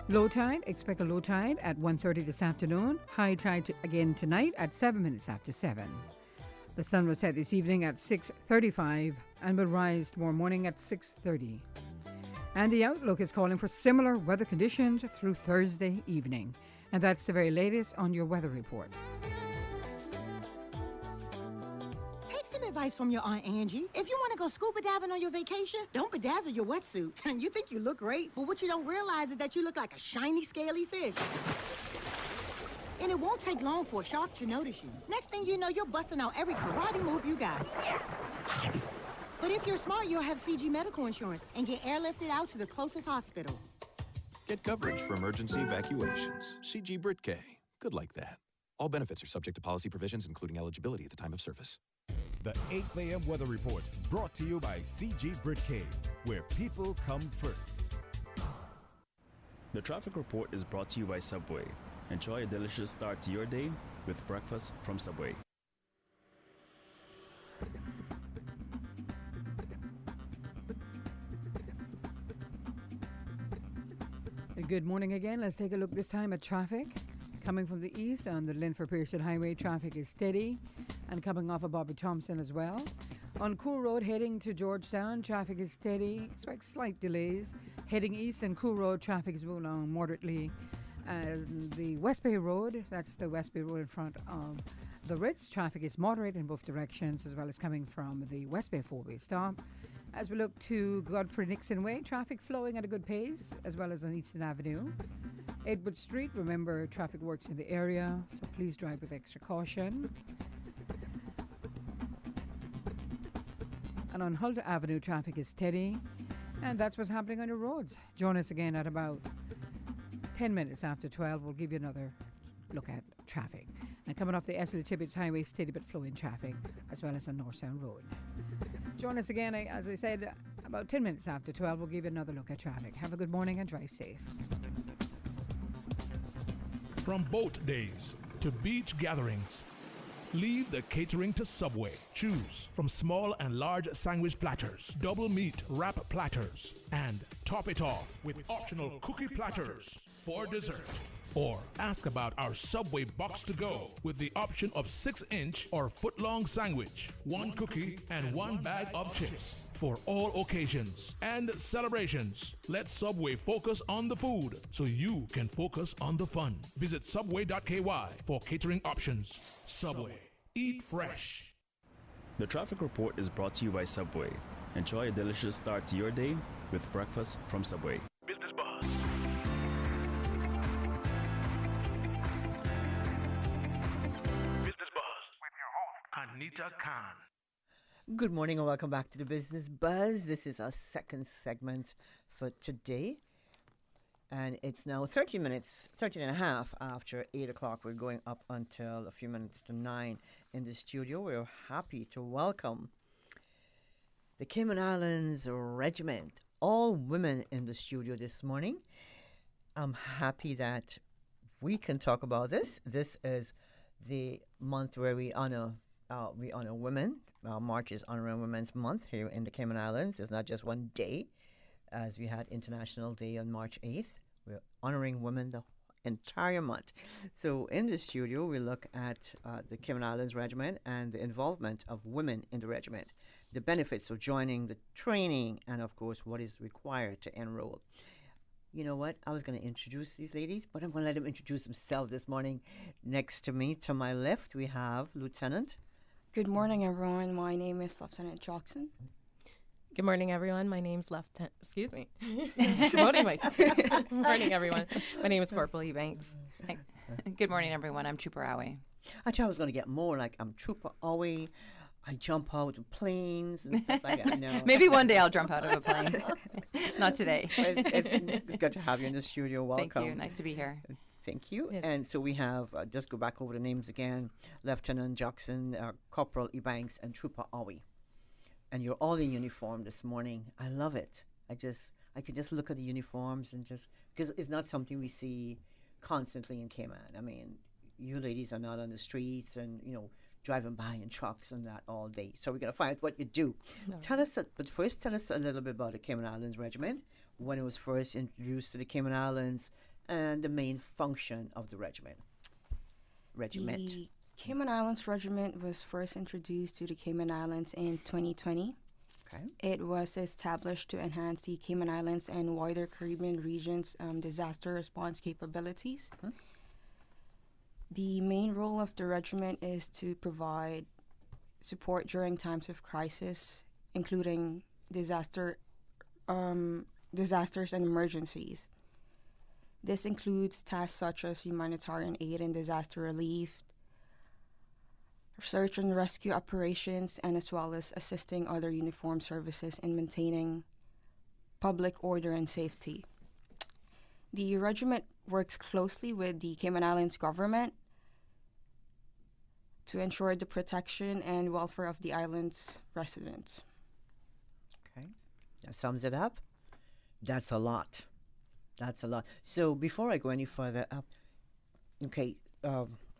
Low tide, expect a low tide at 1:30 this afternoon. High tide again tonight at 7 minutes after 7. The sun will set this evening at 6:35 and will rise tomorrow morning at 6:30. And the outlook is calling for similar weather conditions through Thursday evening. And that's the very latest on your weather report. Take some advice from your Aunt Angie. If you want to go scuba diving on your vacation, don't bedazzle your wetsuit. And you think you look great, but what you don't realize is that you look like a shiny, scaly fish. And it won't take long for a shark to notice you. Next thing you know, you're busting out every karate move you got. But if you're smart, you'll have CG medical insurance and get airlifted out to the closest hospital. Get coverage for emergency evacuations. CG Brit K. Good like that. All benefits are subject to policy provisions, including eligibility at the time of service. The 8 a.m. weather report brought to you by CG Brit K, where people come first. The traffic report is brought to you by Subway. Enjoy a delicious start to your day with breakfast from Subway. Good morning again. Let's take a look this time at traffic. Coming from the east on the Linford Pearson Highway, traffic is steady, and coming off of Bobby Thompson as well. On Cool Road heading to Georgetown, traffic is steady. Expect slight delays. Heading east on Cool Road, traffic is moving along moderately. And the West Bay Road, that's the West Bay Road in front of the Ritz, traffic is moderate in both directions, as well as coming from the West Bay four-way stop. As we look to Godfrey Nixon Way, traffic flowing at a good pace, as well as on Eastern Avenue. Edward Street, remember traffic works in the area, so please drive with extra caution. And on Hulda Avenue, traffic is steady, and that's what's happening on your roads. Join us again at about 10 minutes after 12. We'll give you another look at traffic. And coming off the Esley Tibbetts Highway, steady but flowing traffic, as well as on North Sound Road. Join us again, as I said, about 10 minutes after 12. We'll give you another look at traffic. Have a good morning and drive safe. From boat days to beach gatherings, leave the catering to Subway. Choose from small and large sandwich platters, double meat wrap platters, and top it off with optional cookie platters for dessert. Or ask about our Subway box to go with the option of 6-inch or foot-long sandwich, 1 cookie, and 1 bag of chips for all occasions and celebrations. Let Subway focus on the food so you can focus on the fun. Visit subway.ky for catering options. Subway. Eat fresh. The traffic report is brought to you by Subway. Enjoy a delicious start to your day with breakfast from Subway. Business Buzz. Business Buzz with your host, Anita Khan. Good morning and welcome back to the Business Buzz. This is our second segment for today. And it's now 13 and a half after 8 o'clock. We're going up until a few minutes to 9 in the studio. We're happy to welcome the Cayman Islands Regiment. All women in the studio this morning. I'm happy that we can talk about this. This is the month where we honor women. March is Honoring Women's Month here in the Cayman Islands. It's not just one day, as we had International Day on March 8th. We're honoring women the entire month. So in the studio, we look at the Cayman Islands Regiment and the involvement of women in the regiment, the benefits of joining, the training, and of course, what is required to enroll. You know what? I was going to introduce these ladies, but I'm going to let them introduce themselves this morning. Next to me, to my left, we have Lieutenant. Good morning, everyone. My name is Lieutenant Jackson. Good morning, everyone. My name's Lieutenant. Excuse me. Promoting myself. Good morning, everyone. My name is Corporal Eubanks. Hi. Good morning, everyone. I'm Trooper Awe. I thought I was going to get more like I'm Trooper Awe. I jump out of planes and stuff like that. No. Maybe one day I'll jump out of a plane. Not today. It's good to have you in the studio. Welcome. Thank you. Nice to be here. Thank you. Yeah. And so we have, just go back over the names again, Lieutenant Jackson, Corporal Ebanks, and Trooper Awe. And you're all in uniform this morning. I love it. I could just look at the uniforms and just, because it's not something we see constantly in Cayman. I mean, you ladies are not on the streets and, driving by in trucks and that all day. So we're going to find out what you do. No. But first tell us a little bit about the Cayman Islands Regiment, when it was first introduced to the Cayman Islands, and the main function of the regiment. The Cayman Islands Regiment was first introduced to the Cayman Islands in 2020. Okay. It was established to enhance the Cayman Islands and wider Caribbean region's disaster response capabilities. Hmm. The main role of the regiment is to provide support during times of crisis, including disasters and emergencies. This includes tasks such as humanitarian aid and disaster relief, search and rescue operations, and as well as assisting other uniformed services in maintaining public order and safety. The regiment works closely with the Cayman Islands government to ensure the protection and welfare of the island's residents. Okay, that sums it up. That's a lot. That's a lot. So before I go any further,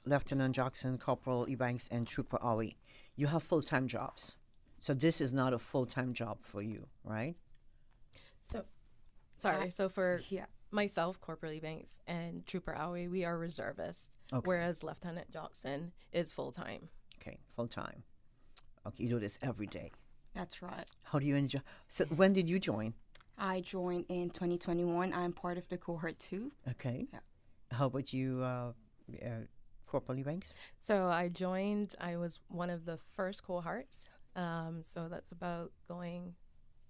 Lieutenant Jackson, Corporal Ebanks, and Trooper Awe, you have full-time jobs. So this is not a full-time job for you, right? So for myself, Corporal Ebanks, and Trooper Awe, we are reservists, whereas Lieutenant Jackson is full-time. Okay, full-time. Okay, you do this every day. That's right. How do you enjoy? So when did you join? I joined in 2021. I'm part of the cohort 2. Okay. Yeah. How about you, Corporal Ebanks? So I was one of the first cohorts. So that's about going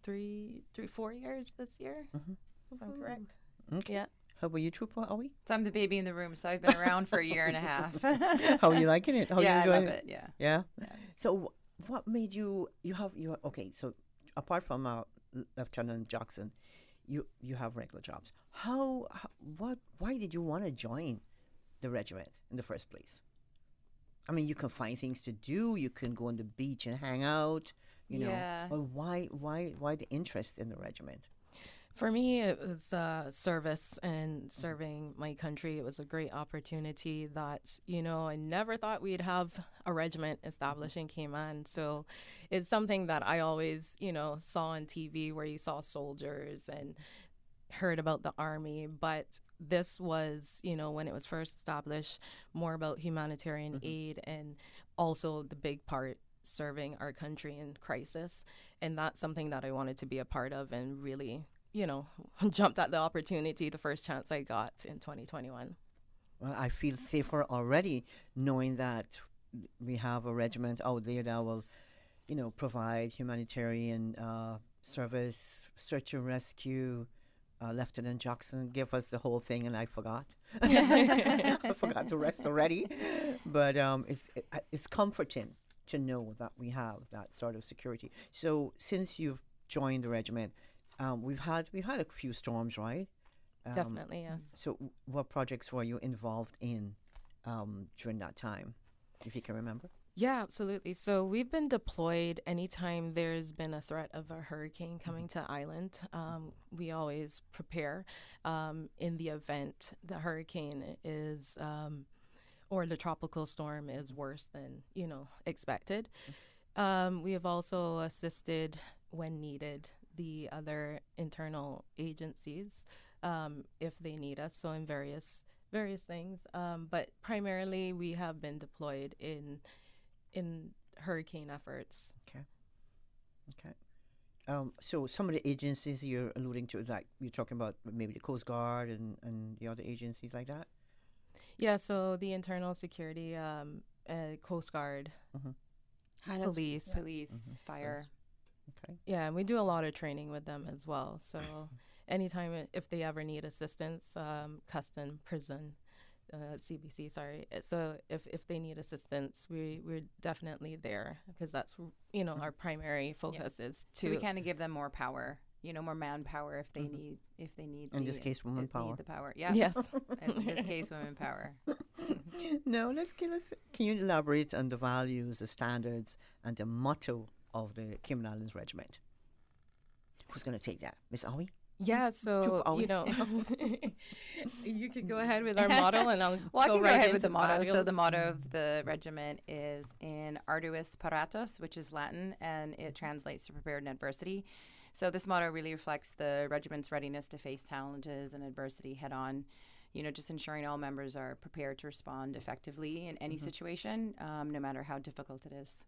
4 years this year, if I'm correct. Okay. Yeah. How about you, Trooper Awe? So I'm the baby in the room, so I've been around for a year and a half. How are you liking it? How are you enjoying I love it? Yeah. Yeah? So what made you so apart from Lieutenant Jackson, you have regular jobs. Why did you want to join the regiment in the first place? I mean, you can find things to do. You can go on the beach and hang out, But why the interest in the regiment? For me, it was service and serving my country. It was a great opportunity that, I never thought we'd have a regiment established in Cayman. So it's something that I always, saw on TV where you saw soldiers and heard about the Army. But this was, when it was first established, more about humanitarian aid and also the big part serving our country in crisis. And that's something that I wanted to be a part of and really jumped at the opportunity the first chance I got in 2021. Well, I feel safer already knowing that we have a regiment out there that will, provide humanitarian service, search and rescue. Lieutenant Jackson gave us the whole thing, and I forgot. I forgot the rest already. But it's comforting to know that we have that sort of security. So since you've joined the regiment, we've had a few storms, right? Definitely, yes. So what projects were you involved in during that time, if you can remember? Yeah, absolutely. So we've been deployed anytime there's been a threat of a hurricane coming to island. We always prepare in the event the hurricane is or the tropical storm is worse than, expected. We have also assisted when needed the other internal agencies if they need us, so in various things. But primarily we have been deployed in hurricane efforts. Okay. So some of the agencies you're alluding to, like you're talking about maybe the Coast Guard and the other agencies like that? Yeah, so the internal security, Coast Guard, police, fire. Okay. Yeah, and we do a lot of training with them as well. So anytime if they ever need assistance, custom, prison, CBC, sorry. So if they need assistance, we're definitely there, because that's, our primary focus is to. So we kind of give them more power, more manpower if they need In this case, women power. Need the power. Yeah. Yes. In this case, women power. No, can you elaborate on the values, the standards, and the motto of the Cayman Islands Regiment? Who's going to take that? Miss Awi? Yeah, so, you could go ahead with our motto, and I'll I go can right go ahead into with the motto. So values. the motto of the regiment is in Arduis Paratus, which is Latin, and it translates to prepared in adversity. So this motto really reflects the regiment's readiness to face challenges and adversity head on. Just ensuring all members are prepared to respond effectively in any situation, no matter how difficult it is.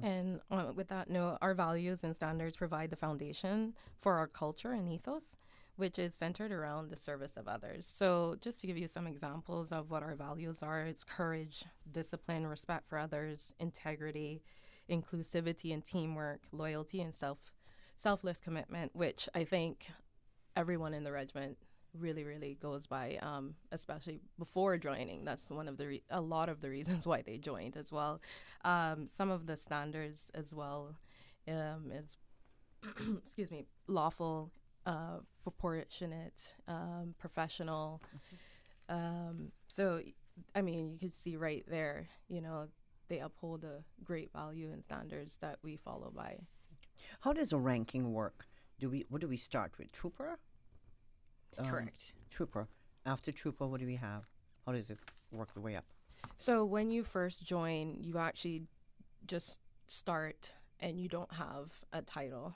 And with that note, our values and standards provide the foundation for our culture and ethos, which is centered around the service of others. So just to give you some examples of what our values are, it's courage, discipline, respect for others, integrity, inclusivity and teamwork, loyalty, and selfless commitment, which I think everyone in the regiment really, really goes by, especially before joining. That's one of a lot of the reasons why they joined as well. Some of the standards as well is, excuse me, lawful, proportionate, professional. So, you could see right there, they uphold a great value and standards that we follow by. How does a ranking work? What do we start with? Trooper? Correct. Trooper. After trooper, what do we have? How does it work the way up? So when you first join, you actually just start and you don't have a title.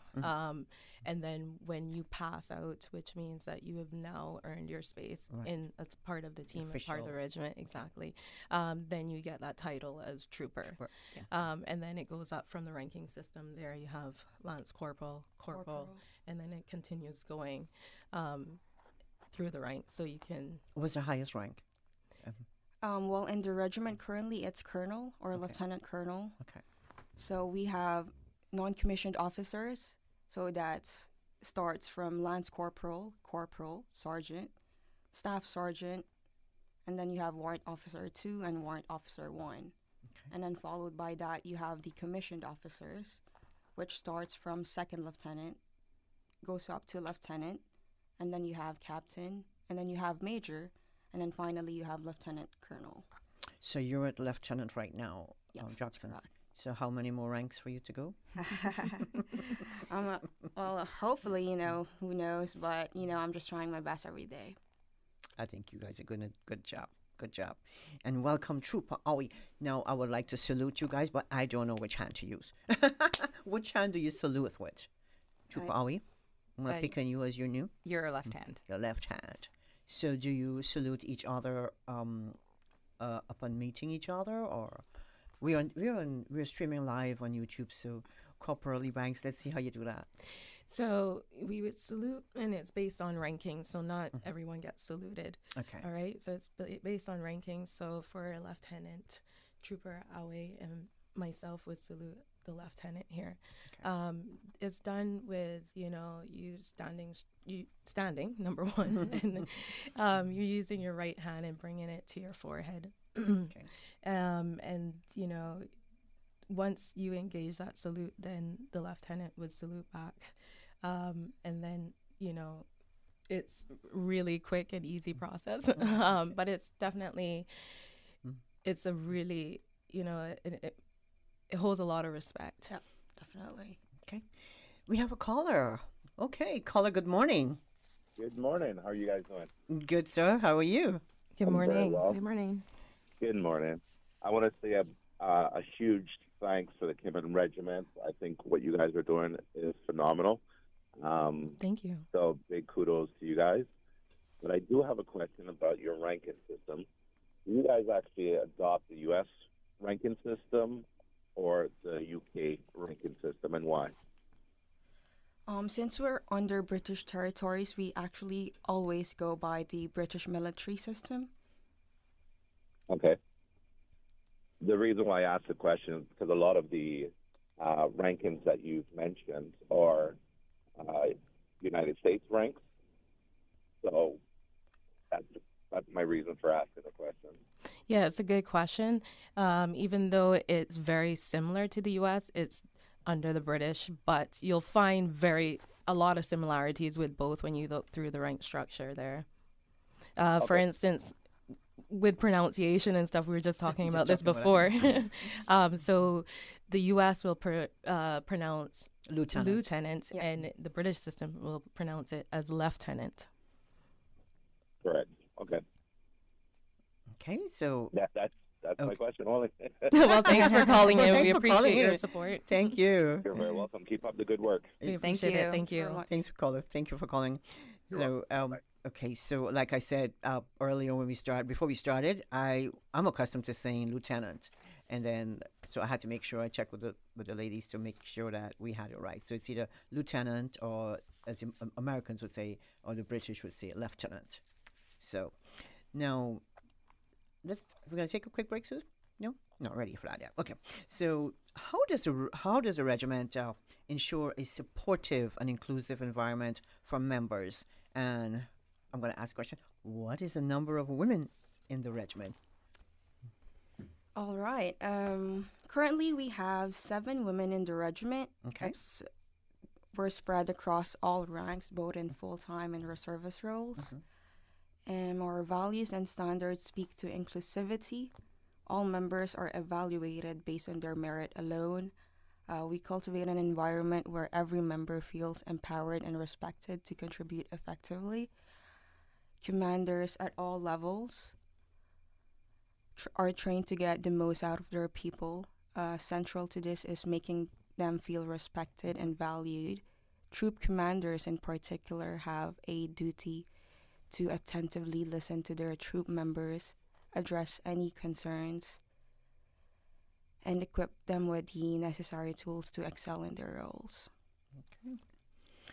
And then when you pass out, which means that you have now earned your space as part of the team and part of the regiment, exactly, then you get that title as trooper. Yeah. And then it goes up from the ranking system. There you have Lance Corporal, and then it continues going through the ranks, so you can. What's the highest rank? Well, in the regiment currently, it's colonel or lieutenant colonel. Okay. So we have non-commissioned officers. So that starts from lance corporal, sergeant, staff sergeant, and then you have warrant officer 2 and warrant officer 1. Okay. And then followed by that, you have the commissioned officers, which starts from second lieutenant, goes up to lieutenant, and then you have captain, and then you have major, and then finally you have lieutenant colonel. So you're at lieutenant right now, yes, Jackson. That's correct. So how many more ranks for you to go? Well, hopefully, who knows, but, I'm just trying my best every day. I think you guys are doing a good job. Good job. And welcome, Trooper Awi. Now, I would like to salute you guys, but I don't know which hand to use. Which hand do you salute with? Trooper Awi? I'm going to pick on you as your new? Your left hand. Your left hand. So do you salute each other upon meeting each other, or we're streaming live on YouTube, so Corporal Banks, let's see how you do that. So we would salute, and it's based on rankings, so not everyone gets saluted. Okay. All right, so it's based on rankings. So for Lieutenant Trooper Awe and myself would salute the lieutenant here. Okay. It's done with, you standing, number one, and you're using your right hand and bringing it to your forehead. Okay. And, once you engage that salute, then the lieutenant would salute back. And then, it's really quick and easy process. But it's definitely, it's a really, it holds a lot of respect. Yeah, definitely. Okay. We have a caller. Okay. Caller, good morning. Good morning. How are you guys doing? Good, sir. How are you? Good morning. Well. Good morning. Good morning. I want to say a huge thanks to the Cayman Regiment. I think what you guys are doing is phenomenal. Thank you. So big kudos to you guys. But I do have a question about your ranking system. Do you guys actually adopt the U.S. ranking system or the UK ranking system, and why? Since we're under British territories, we actually always go by the British military system. Okay. The reason why I asked the question is because a lot of the rankings that you've mentioned are United States ranks. So that's That's my reason for asking the question. Yeah, it's a good question. Even though it's very similar to the U.S., it's under the British, but you'll find a lot of similarities with both when you look through the rank structure there. For instance, with pronunciation and stuff, we were just talking about this before. So the U.S. will pronounce lieutenant, and the British system will pronounce it as lieutenant. Correct. Okay. Okay, so that's my question only. Well, thanks for calling in. We appreciate your in. support. Thank you. You're very welcome. Keep up the good work. We appreciate it. Thank you. Thanks for calling. Thank you for calling. Okay, so like I said earlier before we started, I'm accustomed to saying lieutenant, and then so I had to make sure I checked with the ladies to make sure that we had it right. So it's either lieutenant or, as the Americans would say, or the British would say, lieutenant. So now we're gonna take a quick break, Sue. No, not ready for that yet. Okay, so how does a regiment ensure a supportive and inclusive environment for members? And I'm going to ask a question. What is the number of women in the regiment? All right. Currently, we have 7 women in the regiment. Okay. We're spread across all ranks, both in full-time and reservist roles. And our values and standards speak to inclusivity. All members are evaluated based on their merit alone. We cultivate an environment where every member feels empowered and respected to contribute effectively. Commanders at all levels are trained to get the most out of their people. Central to this is making them feel respected and valued. Troop commanders in particular have a duty to attentively listen to their troop members, address any concerns, and equip them with the necessary tools to excel in their roles. Okay.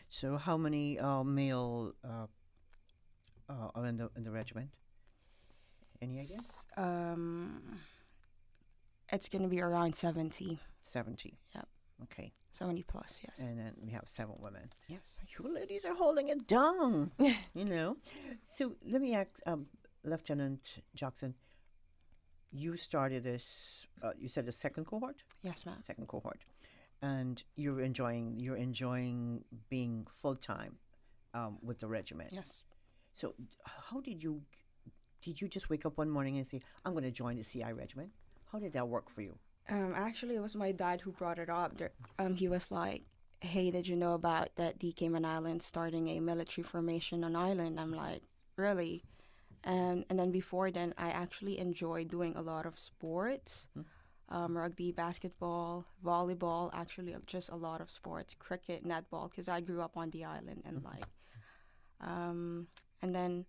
So how many male are in the regiment? Any idea? It's going to be around 70. 70. Yep. Okay. 70 plus, yes. And then we have 7 women. Yes. You ladies are holding it down. You know. So let me ask Lieutenant Jackson. You started this. You said the second cohort. Yes, ma'am. Second cohort, and you're enjoying being full time with the regiment. Yes. So how did you just wake up one morning and say, I'm going to join the CI regiment? How did that work for you? Actually, it was my dad who brought it up. He was like, hey, did you know about that the Cayman Islands starting a military formation on island? I'm like, really? And then before then, I actually enjoyed doing a lot of sports, rugby, basketball, volleyball, actually just a lot of sports, cricket, netball, because I grew up on the island and and then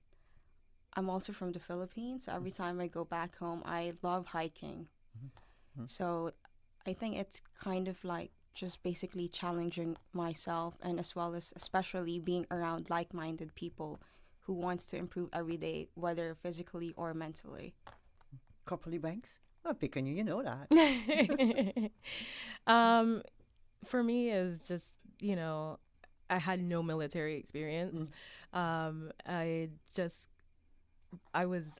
I'm also from the Philippines. So every time I go back home, I love hiking. So I think it's kind of like just basically challenging myself, and as well as especially being around like-minded people who wants to improve every day, whether physically or mentally. Corporal Banks? I'm picking you, you know that. For me, it was just, I had no military experience. I was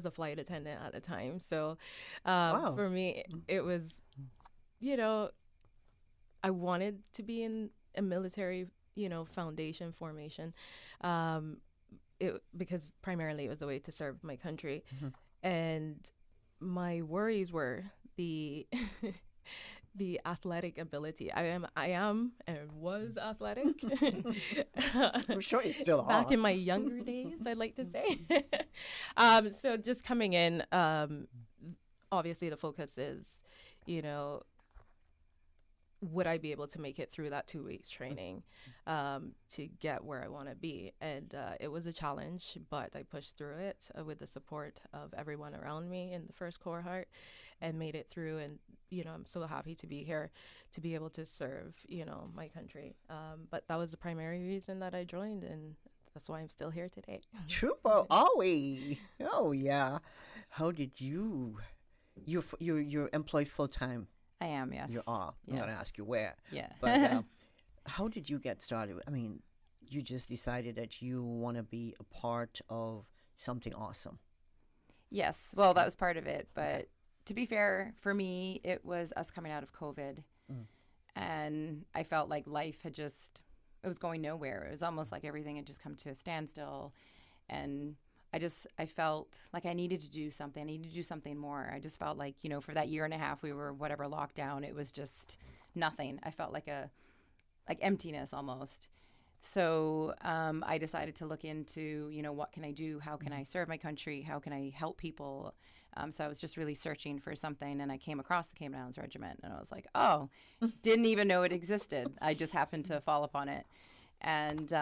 a flight attendant at the time. So for me, it was, I wanted to be in a military, foundation formation. Because primarily it was a way to serve my country. And my worries were the the athletic ability. I am and was athletic. I'm sure you still are. Back in my younger days, I'd like to say. So just coming in, obviously the focus is, would I be able to make it through that 2 weeks training to get where I want to be? And it was a challenge, but I pushed through it with the support of everyone around me in the first cohort and made it through. And, I'm so happy to be here to be able to serve, my country. But that was the primary reason that I joined, and that's why I'm still here today. Trooper, are we? Oh, yeah. How did you're employed full-time? I am, yes. You are. I'm going to ask you where. Yeah. But how did you get started? I mean, you just decided that you want to be a part of something awesome. Yes, well, that was part of it. But to be fair, for me, it was us coming out of COVID. And I felt like life it was going nowhere. It was almost like everything had just come to a standstill. And I felt like I needed to do something. I needed to do something more. I just felt like, for that year and a half we were whatever locked down, it was just nothing. I felt like emptiness almost. So I decided to look into, what can I do? How can I serve my country? How can I help people? So I was just really searching for something, and I came across the Cayman Islands Regiment, and I was like, oh, didn't even know it existed. I just happened to fall upon it. And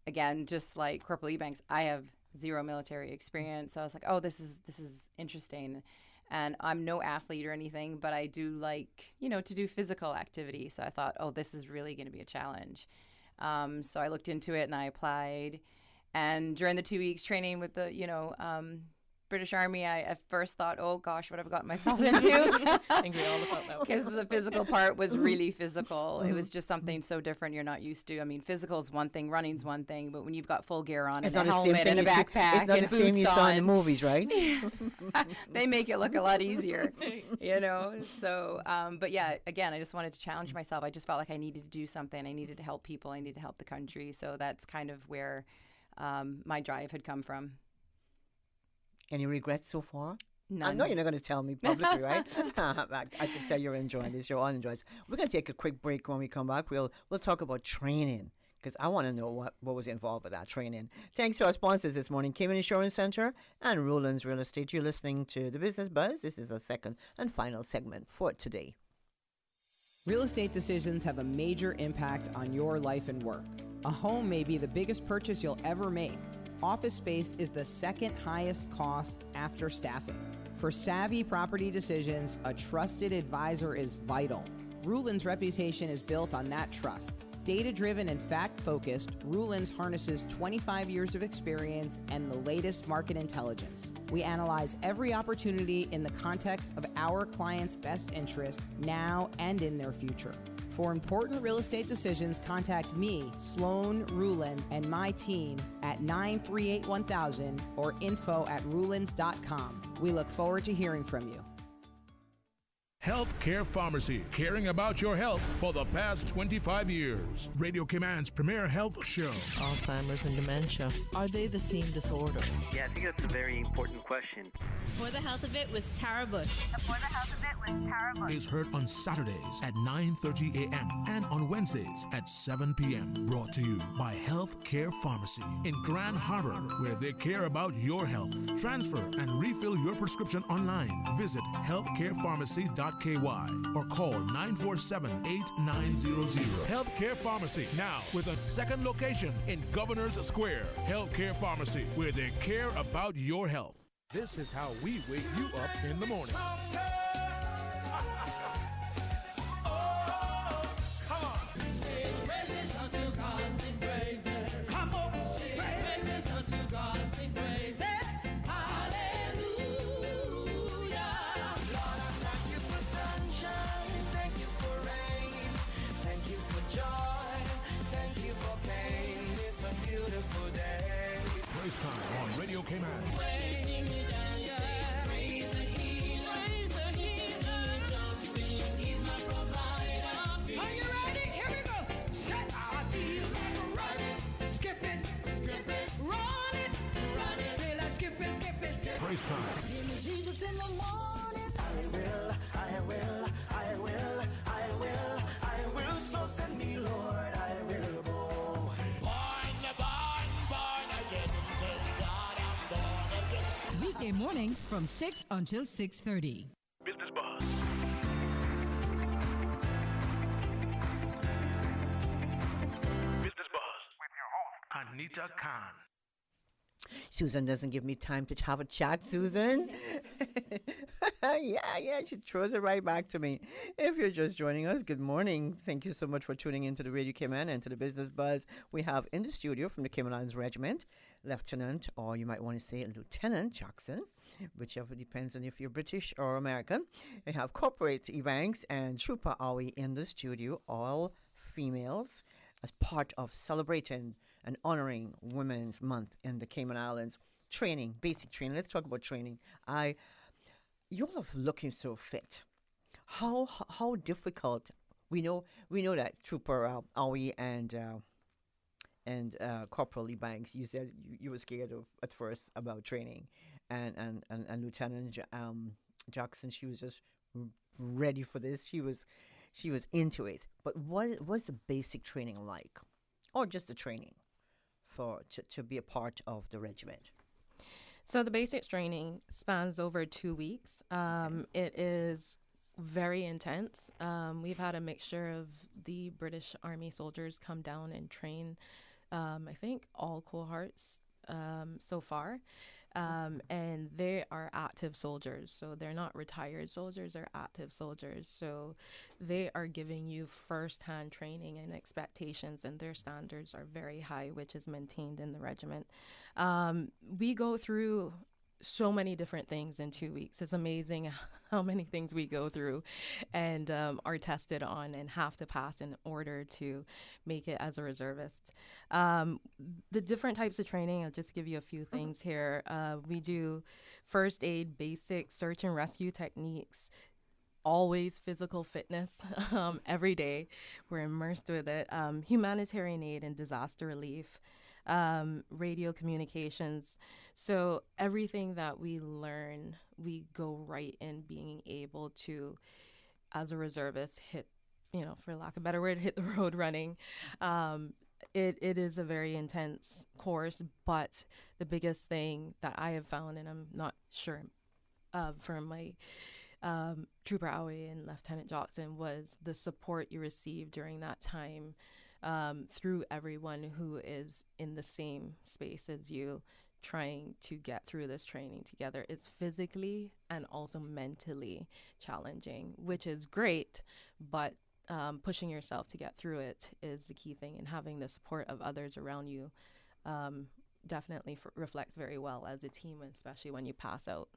again, just like Corporal Ebanks, I have zero military experience. So I was like, oh, this is interesting. And I'm no athlete or anything, but I do like, to do physical activity. So I thought, oh, this is really going to be a challenge. So I looked into it and I applied. And during the 2 weeks training with the, British Army, I at first thought, oh gosh, what have I gotten myself into? Because the physical part was really physical. It was just something so different you're not used to. I mean, physical is one thing, running's one thing, but when you've got full gear on and a helmet and a backpack it's not and the same boots you saw in the on, movies, right? they make it look a lot easier, So, but yeah, again, I just wanted to challenge myself. I just felt like I needed to do something. I needed to help people. I needed to help the country. So that's kind of where my drive had come from. Any regrets so far? None. I know you're not going to tell me publicly, right? I can tell you're enjoying this. You're all enjoying this. We're going to take a quick break. When we come back, we'll talk about training, because I want to know what was involved with that training. Thanks to our sponsors this morning, Cayman Insurance Center and Roland's Real Estate. You're listening to The Business Buzz. This is our second and final segment for today. Real estate decisions have a major impact on your life and work. A home may be the biggest purchase you'll ever make. Office space is the second highest cost after staffing. For savvy property decisions, a trusted advisor is vital. Ruland's reputation is built on that trust. Data-driven and fact-focused, Ruland's harnesses 25 years of experience and the latest market intelligence. We analyze every opportunity in the context of our clients' best interest now and in their future. For important real estate decisions, contact me, Sloan Ruland, and my team at 938-1000 or info@rulands.com. We look forward to hearing from you. Healthcare Pharmacy, caring about your health for the past 25 years. Radio Cayman's premier health show. Alzheimer's and dementia, are they the same disorder? Yeah, I think that's a very important question. For the Health of It with Tara Bush. For the Health of It with Tara Bush. Is heard on Saturdays at 9:30 a.m. and on Wednesdays at 7 p.m. Brought to you by Healthcare Pharmacy in Grand Harbor, where they care about your health. Transfer and refill your prescription online. Visit healthcarepharmacy.com or call 947-8900. Healthcare Pharmacy, now with a second location in Governor's Square. Healthcare Pharmacy, where they care about your health. This is how we wake you up in the morning. On Radio Cayman. Praise time. Give me Jesus in the morning. I will. So send me, Lord. I will go. Weekday mornings from 6 until 6:30. Business Buzz. Business Buzz with your host, Anita Khan. Susan doesn't give me time to have a chat, Susan. Yeah, she throws it right back to me. If you're just joining us, good morning. Thank you so much for tuning into the Radio Cayman and to the Business Buzz. We have in the studio from the Cayman Islands Regiment, Lieutenant, or you might want to say Lieutenant Jackson, whichever depends on if you're British or American. We have Corporate Ebanks and Trooper Awi in the studio, all females, as part of celebrating and honoring Women's Month in the Cayman Islands. training, basic training. Let's talk about training. You all are looking so fit. How difficult? We know that Trooper Awi and Corporal Lee Banks. You said you were scared of at first about training, and Lieutenant Jackson. She was just ready for this. She was into it. But what's the basic training like, or just the training to be a part of the regiment? So the basics training spans over 2 weeks. It is very intense. We've had a mixture of the British Army soldiers come down and train, I think, all cohorts so far. And they are active soldiers. So they're not retired soldiers, they're active soldiers. So they are giving you first-hand training and expectations, and their standards are very high, which is maintained in the regiment. We go through so many different things in 2 weeks. It's amazing how many things we go through and are tested on and have to pass in order to make it as a reservist. The different types of training, I'll just give you a few things here. We do first aid, basic search and rescue techniques, always physical fitness every day. We're immersed with it. Humanitarian aid and disaster relief. Radio communications. So everything that we learn, we go right in being able to, as a reservist, hit, for lack of a better word, hit the road running. It is a very intense course, but the biggest thing that I have found, and I'm not sure from my Trooper Aoi and Lieutenant Johnson, was the support you receive during that time. Through everyone who is in the same space as you, trying to get through this training together. It's physically and also mentally challenging, which is great, but pushing yourself to get through it is the key thing, and having the support of others around you definitely reflects very well as a team, especially when you pass out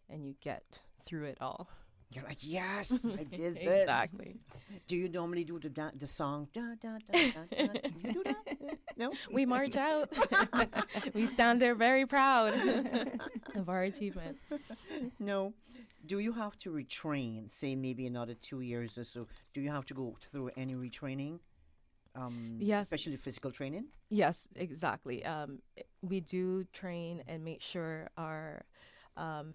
and you get through it all. You're like, yes, I did this. Exactly. Do you normally do the song? Da, da, da, da, da? Do you do that? No? We march out. We stand there very proud of our achievement. No. Do you have to retrain, say maybe another 2 years or so? Do you have to go through any retraining? Yes. Especially physical training? Yes, exactly. We do train and make sure our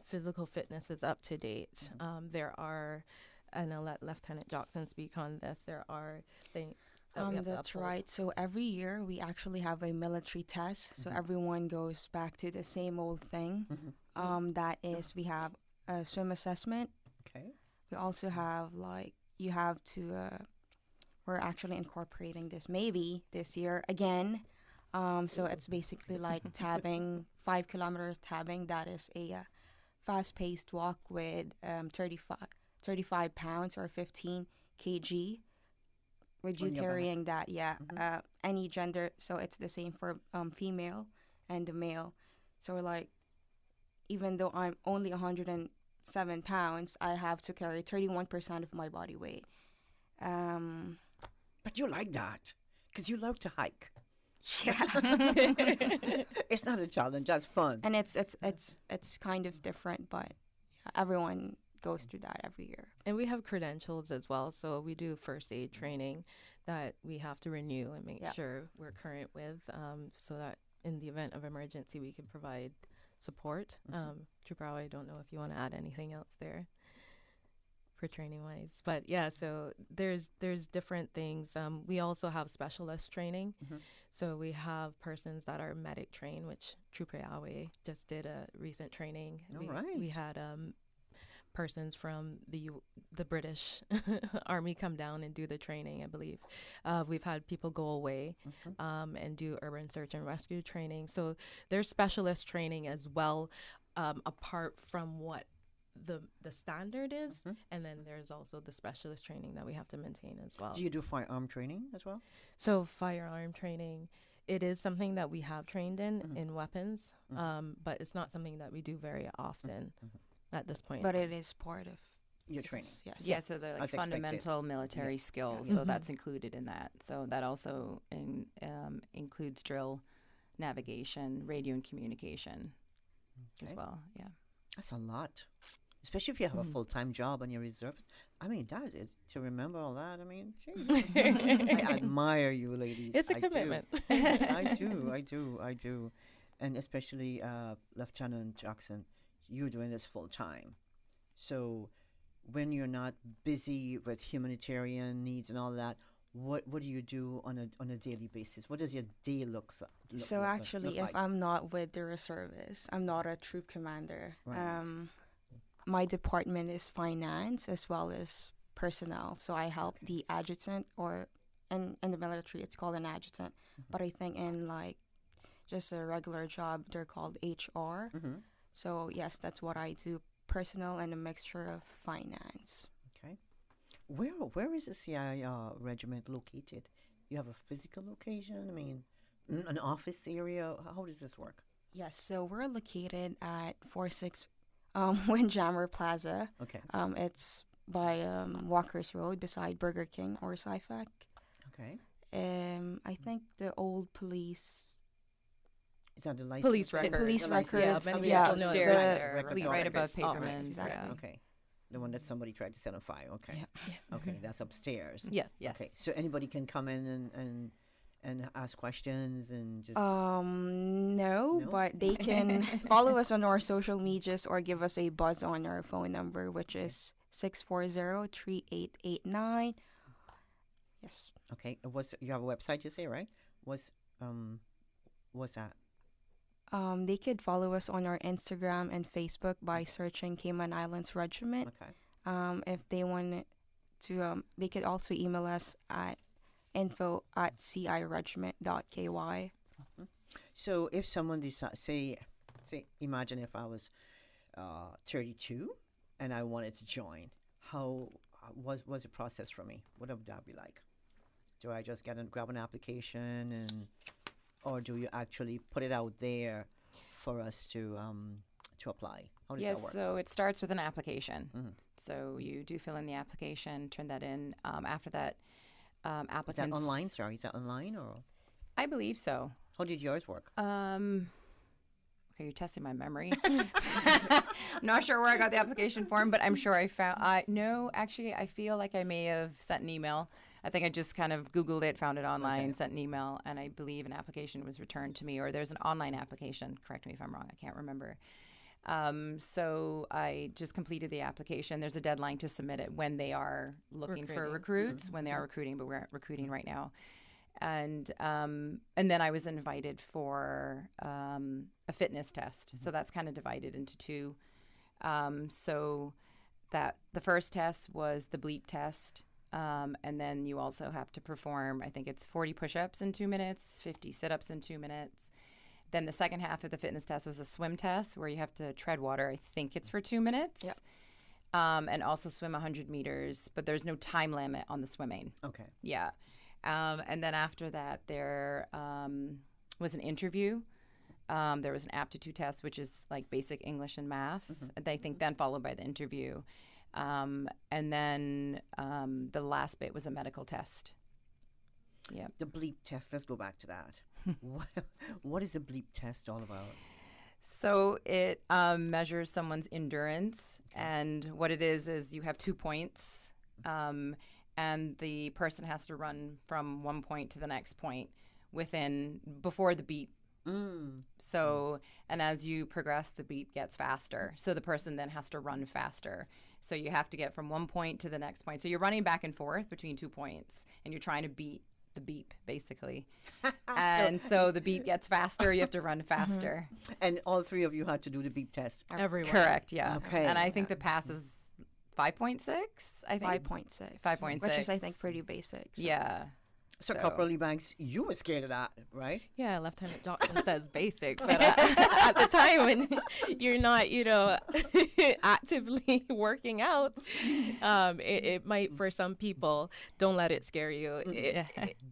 physical fitness is up to date. There are, and I'll let Lieutenant Jackson speak on this, there are things that we have to That's uphold. right. So every year we actually have a military test. So everyone goes back to the same old thing. That is, we have a swim assessment. Okay. We also have, you have to, we're actually incorporating this maybe this year again. So it's basically like tabbing, 5 kilometers tabbing. That is a fast-paced walk with 35 pounds or 15 kg. With you carrying that, any gender. So it's the same for female and the male. So even though I'm only 107 pounds, I have to carry 31% of my body weight. But you like that because you love to hike. Yeah. It's not a challenge, that's fun. And it's kind of different, but everyone goes through that every year. And we have credentials as well. So we do first aid training that we have to renew and make sure we're current with, so that in the event of emergency, we can provide support. Trooper, I don't know if you want to add anything else there for training wise, but yeah, so there's different things. We also have specialist training. So we have persons that are medic trained, which Trooper Awe just did a recent training. We had persons from the British Army come down and do the training, I believe. We've had people go away and do urban search and rescue training. So there's specialist training as well, apart from what the standard is, and then there's also the specialist training that we have to maintain as well. Do you do firearm training as well? So firearm training, it is something that we have trained in weapons, but it's not something that we do very often at this point. But it is part of your training. Yes. Yeah, so they're like fundamental military skills, so that's included in that. So that also includes drill, navigation, radio and communication. as well. Yeah. That's a lot. Especially if you have a full-time job and you're reserved. I mean, that is, to remember all that, I mean, I admire you ladies. It's a commitment. I do. And especially Lieutenant Jackson, you're doing this full-time. So when you're not busy with humanitarian needs and all that, what do you do on a daily basis? What does your day look So actually, look if like? I'm not with the reservists, I'm not a troop commander. Right. My department is finance as well as personnel. So I help the adjutant, or in the military, it's called an adjutant. But I think in like just a regular job, they're called HR. So yes, that's what I do: personnel and a mixture of finance. Okay. Where is the CI regiment located? You have a physical location? I mean, an office area? How does this work? Yes, so we're located at 46 Windjammer Plaza. Okay. It's by Walker's Road beside Burger King or Sci-Fac. Okay. I think the old police. Is that the license? Police records. Police records. Yeah, Yeah, upstairs there, record right above office. Paperman's. Exactly. Yeah. Okay. The one that somebody tried to set on fire. Okay. Yeah. Okay, that's upstairs. Yes. Yes. Okay, so anybody can come in and ask questions and just. No, but they can follow us on our social medias or give us a buzz on our phone number, which is 640-3889. Yes. Okay. You have a website? You say, right? What's that? They could follow us on our Instagram and Facebook by searching Cayman Islands Regiment. Okay. If they want to, they could also email us at info@ciregiment.ky. So if someone decides, say, imagine if I was 32 and I wanted to join, how was the process for me? What would that be like? Do I just grab an application or do you actually put it out there for us to apply? How does that work? So it starts with an application. So you do fill in the application, turn that in. After that, applicants. Is that online? Sorry, is that online or? I believe so. How did yours work? Okay, you're testing my memory. I'm not sure where I got the application form, but I'm sure I found. No, actually, I feel like I may have sent an email. I think I just kind of Googled it, found it online, sent an email, and I believe an application was returned to me, or there's an online application. Correct me if I'm wrong. I can't remember. So I just completed the application. There's a deadline to submit it when they are looking for recruits, when they are recruiting, but we're recruiting right now. And then I was invited for a fitness test. So that's kind of divided into two. So that the first test was the bleep test. And then you also have to perform, I think it's 40 push-ups in 2 minutes, 50 sit-ups in 2 minutes. Then the second half of the fitness test was a swim test where you have to tread water. I think it's for 2 minutes. Yep. And also swim 100 meters, but there's no time limit on the swimming. Okay. Yeah. And then after that, there was an interview. There was an aptitude test, which is like basic English and math. I think then followed by the interview. And then the last bit was a medical test. Yeah. The bleep test, let's go back to that. What is a bleep test all about? So it measures someone's endurance. And what it is you have 2 points. And the person has to run from one point to the next point before the beep. So, and as you progress, the beep gets faster. So the person then has to run faster. So you have to get from one point to the next point. So you're running back and forth between 2 points, and you're trying to beat the beep, basically. And so the beep gets faster. You have to run faster. And all three of you had to do the beep test? Everyone. Correct, yeah. Okay. And I think the pass is 5.6, I think. 5.6. 5.6. Which is, I think, pretty basic. So. Yeah. So Corporal Banks, you were scared of that, right? Yeah, Lieutenant Johnson says basic, but at the time when you're not, actively working out, it might, for some people, don't let it scare you.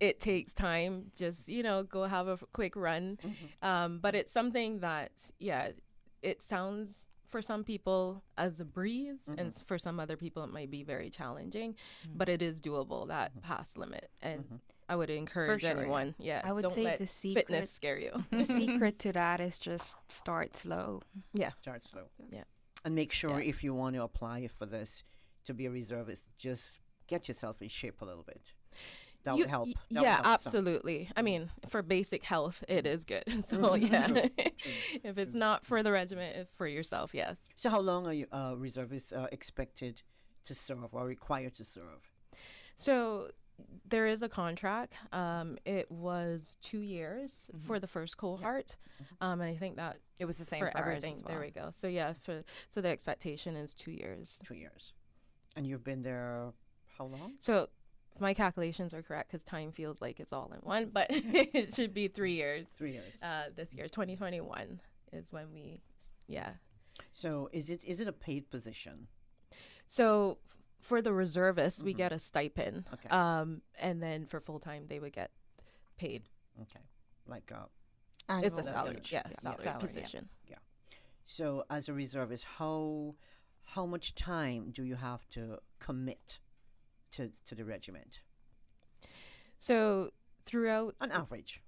It takes time. Just, go have a quick run. But it's something that, it sounds for some people as a breeze, and for some other people it might be very challenging, but it is doable, that past limit. And I would encourage anyone, I would don't say let the secret fitness scare you. The secret to that is just start slow. Yeah. Start slow. Yeah. And make sure if you want to apply for this to be a reservist, just get yourself in shape a little bit. That would help. That would help some. Absolutely. I mean, for basic health, it is good. So, yeah. If it's not for the regiment, it's for yourself, yes. So how long are you reservists expected to serve or required to serve? So there is a contract. It was 2 years for the first cohort. And I think that it was the same for for ours everything. as well. There we go. So yeah, so the expectation is 2 years. 2 years. And you've been there how long? So if my calculations are correct, because time feels like it's all in one, but it should be 3 years. 3 years. This year, 2021 is when we, So is it a paid position? So for the reservists, we get a stipend. Okay. And then for full time, they would get paid. Okay. Like it's a salary, salary position. Yeah. So as a reservist, how much time do you have to commit to the regiment? So throughout an average.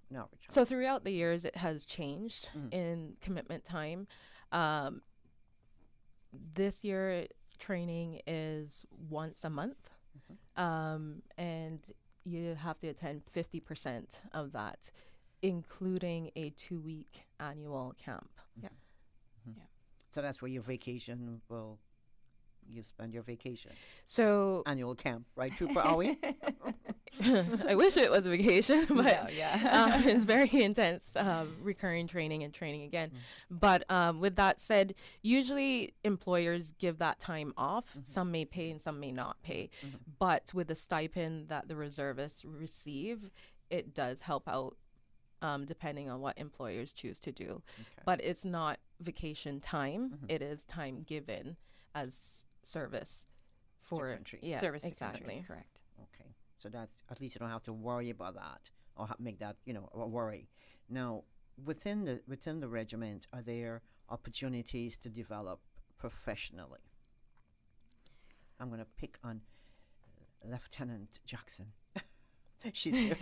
So throughout the years, it has changed in commitment time. This year, training is once a month, and you have to attend 50% of that, including a 2-week annual camp. Yeah. So that's where your vacation will. You spend your vacation. So annual camp, right? Trooper, are we? I wish it was a vacation, but it's very intense, recurring training and training again. But with that said, usually employers give that time off. Some may pay and some may not pay. But with the stipend that the reservists receive, it does help out depending on what employers choose to do. But it's not vacation time. It is time given as service for service exactly to country, correct. Okay, so that's at least you don't have to worry about that or make that a worry. Now, within the regiment, are there opportunities to develop professionally? I'm going to pick on Lieutenant Jackson. She's here.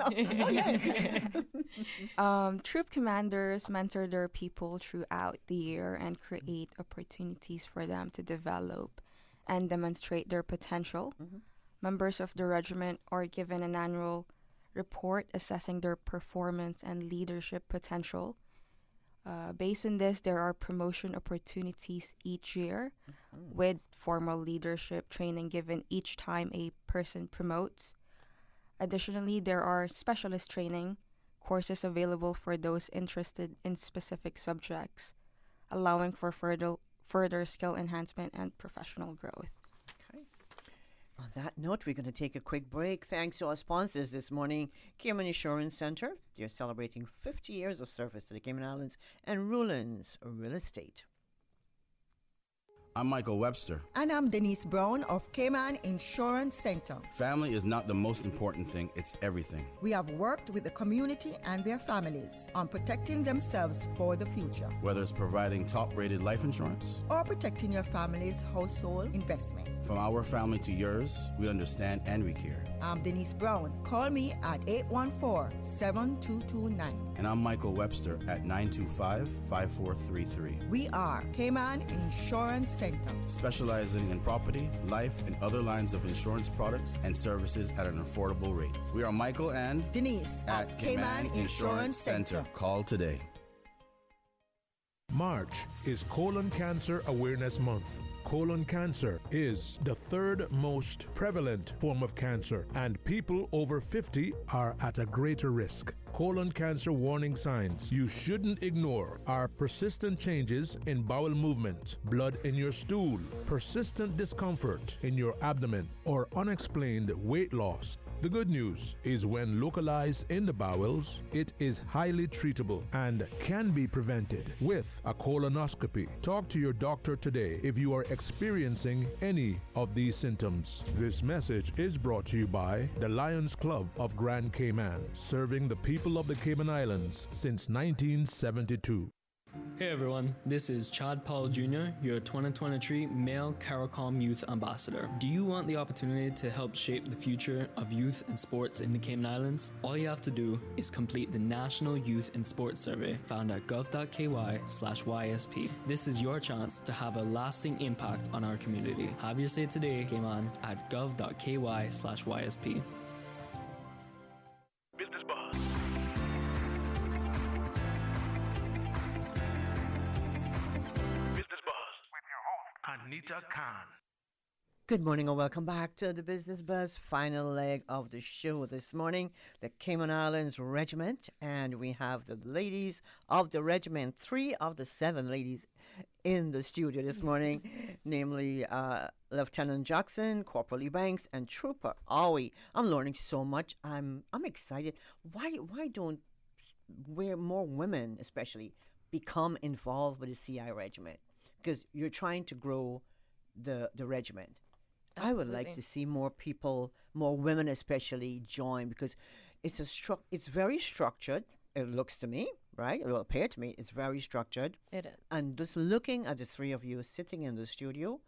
Troop commanders mentor their people throughout the year and create opportunities for them to develop and demonstrate their potential. Members of the regiment are given an annual report assessing their performance and leadership potential. Based on this, there are promotion opportunities each year with formal leadership training given each time a person promotes. Additionally, there are specialist training courses available for those interested in specific subjects, allowing for further skill enhancement and professional growth. Okay. On that note, we're going to take a quick break. Thanks to our sponsors this morning, Cayman Insurance Center. They're celebrating 50 years of service to the Cayman Islands, and Ruland's Real Estate. I'm Michael Webster. And I'm Denise Brown of Cayman Insurance Center. Family is not the most important thing, it's everything. We have worked with the community and their families on protecting themselves for the future. Whether it's providing top-rated life insurance or protecting your family's household investment. From our family to yours, we understand and we care. I'm Denise Brown. Call me at 814-7229. And I'm Michael Webster at 925-5433. We are Cayman Insurance Center, specializing in property, life, and other lines of insurance products and services at an affordable rate. We are Michael and Denise at Cayman Insurance Center. Call today. March is Colon Cancer Awareness Month. Colon cancer is the third most prevalent form of cancer, and people over 50 are at a greater risk. Colon cancer warning signs you shouldn't ignore are persistent changes in bowel movement, blood in your stool, persistent discomfort in your abdomen, or unexplained weight loss. The good news is when localized in the bowels, it is highly treatable and can be prevented with a colonoscopy. Talk to your doctor today if you are experiencing any of these symptoms. This message is brought to you by the Lions Club of Grand Cayman, serving the people of the Cayman Islands since 1972. Hey everyone, this is Chad Paul Jr., your 2023 Male CARICOM Youth Ambassador. Do you want the opportunity to help shape the future of youth and sports in the Cayman Islands? All you have to do is complete the National Youth and Sports Survey found at gov.ky/YSP. This is your chance to have a lasting impact on our community. Have your say today, Cayman, at gov.ky/YSP. Anita Khan. Good morning and welcome back to the Business Buzz final leg of the show this morning. The Cayman Islands Regiment, and we have the ladies of the regiment, 3 of the 7 ladies in the studio this morning, namely Lieutenant Jackson, Corporal Lee Banks, and Trooper Awi. I'm learning so much. I'm excited. Why don't more women, especially, become involved with the CI regiment? Because you're trying to grow the regiment. Absolutely. I would like to see more people, more women especially, join, because it's very structured. It looks to me, right? It will appear to me it's very structured. It is. And just looking at the 3 of you sitting in the studio,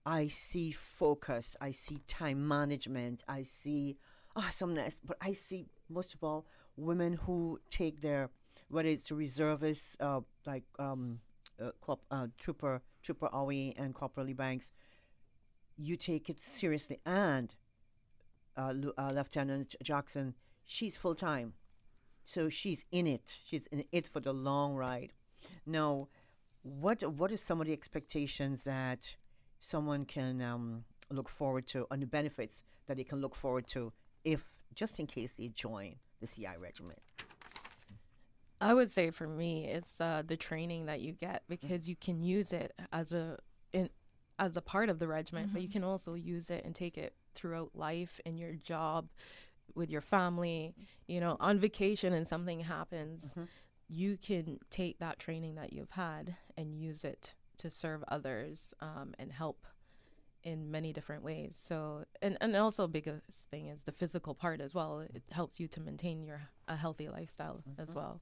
I see focus. I see time management. I see awesomeness. But I see, most of all, women who take their, whether it's reservists, Trooper Awi and Corporal Lee Banks, you take it seriously. And Lieutenant Jackson, she's full-time. So she's in it. She's in it for the long ride. Now, what is some of the expectations that someone can look forward to, and the benefits that they can look forward to if, just in case they join the CI regiment? I would say for me, it's the training that you get, because you can use it as a part of the regiment, but you can also use it and take it throughout life, in your job, with your family. You know, on vacation and something happens, you can take that training that you've had and use it to serve others and help in many different ways. So, and also biggest thing is the physical part as well. It helps you to maintain a healthy lifestyle as well.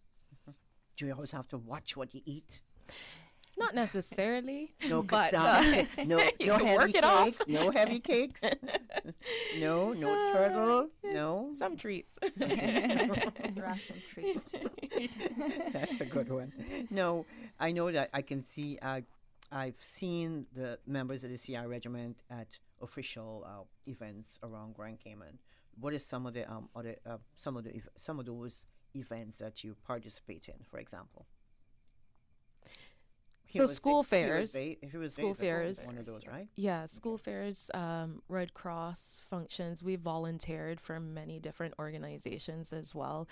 Do you always have to watch what you eat? Not necessarily. No, but no heavy work it off. cakes. No heavy cakes. no turtle. No. Some treats. Ration treats. That's a good one. No, I know that I can see. I've seen the members of the CI regiment at official events around Grand Cayman. What is some of the some of those events that you participate in, for example? So school fairs. School fairs. One of those, right? Yeah, school fairs, Red Cross functions. We've volunteered for many different organizations as well.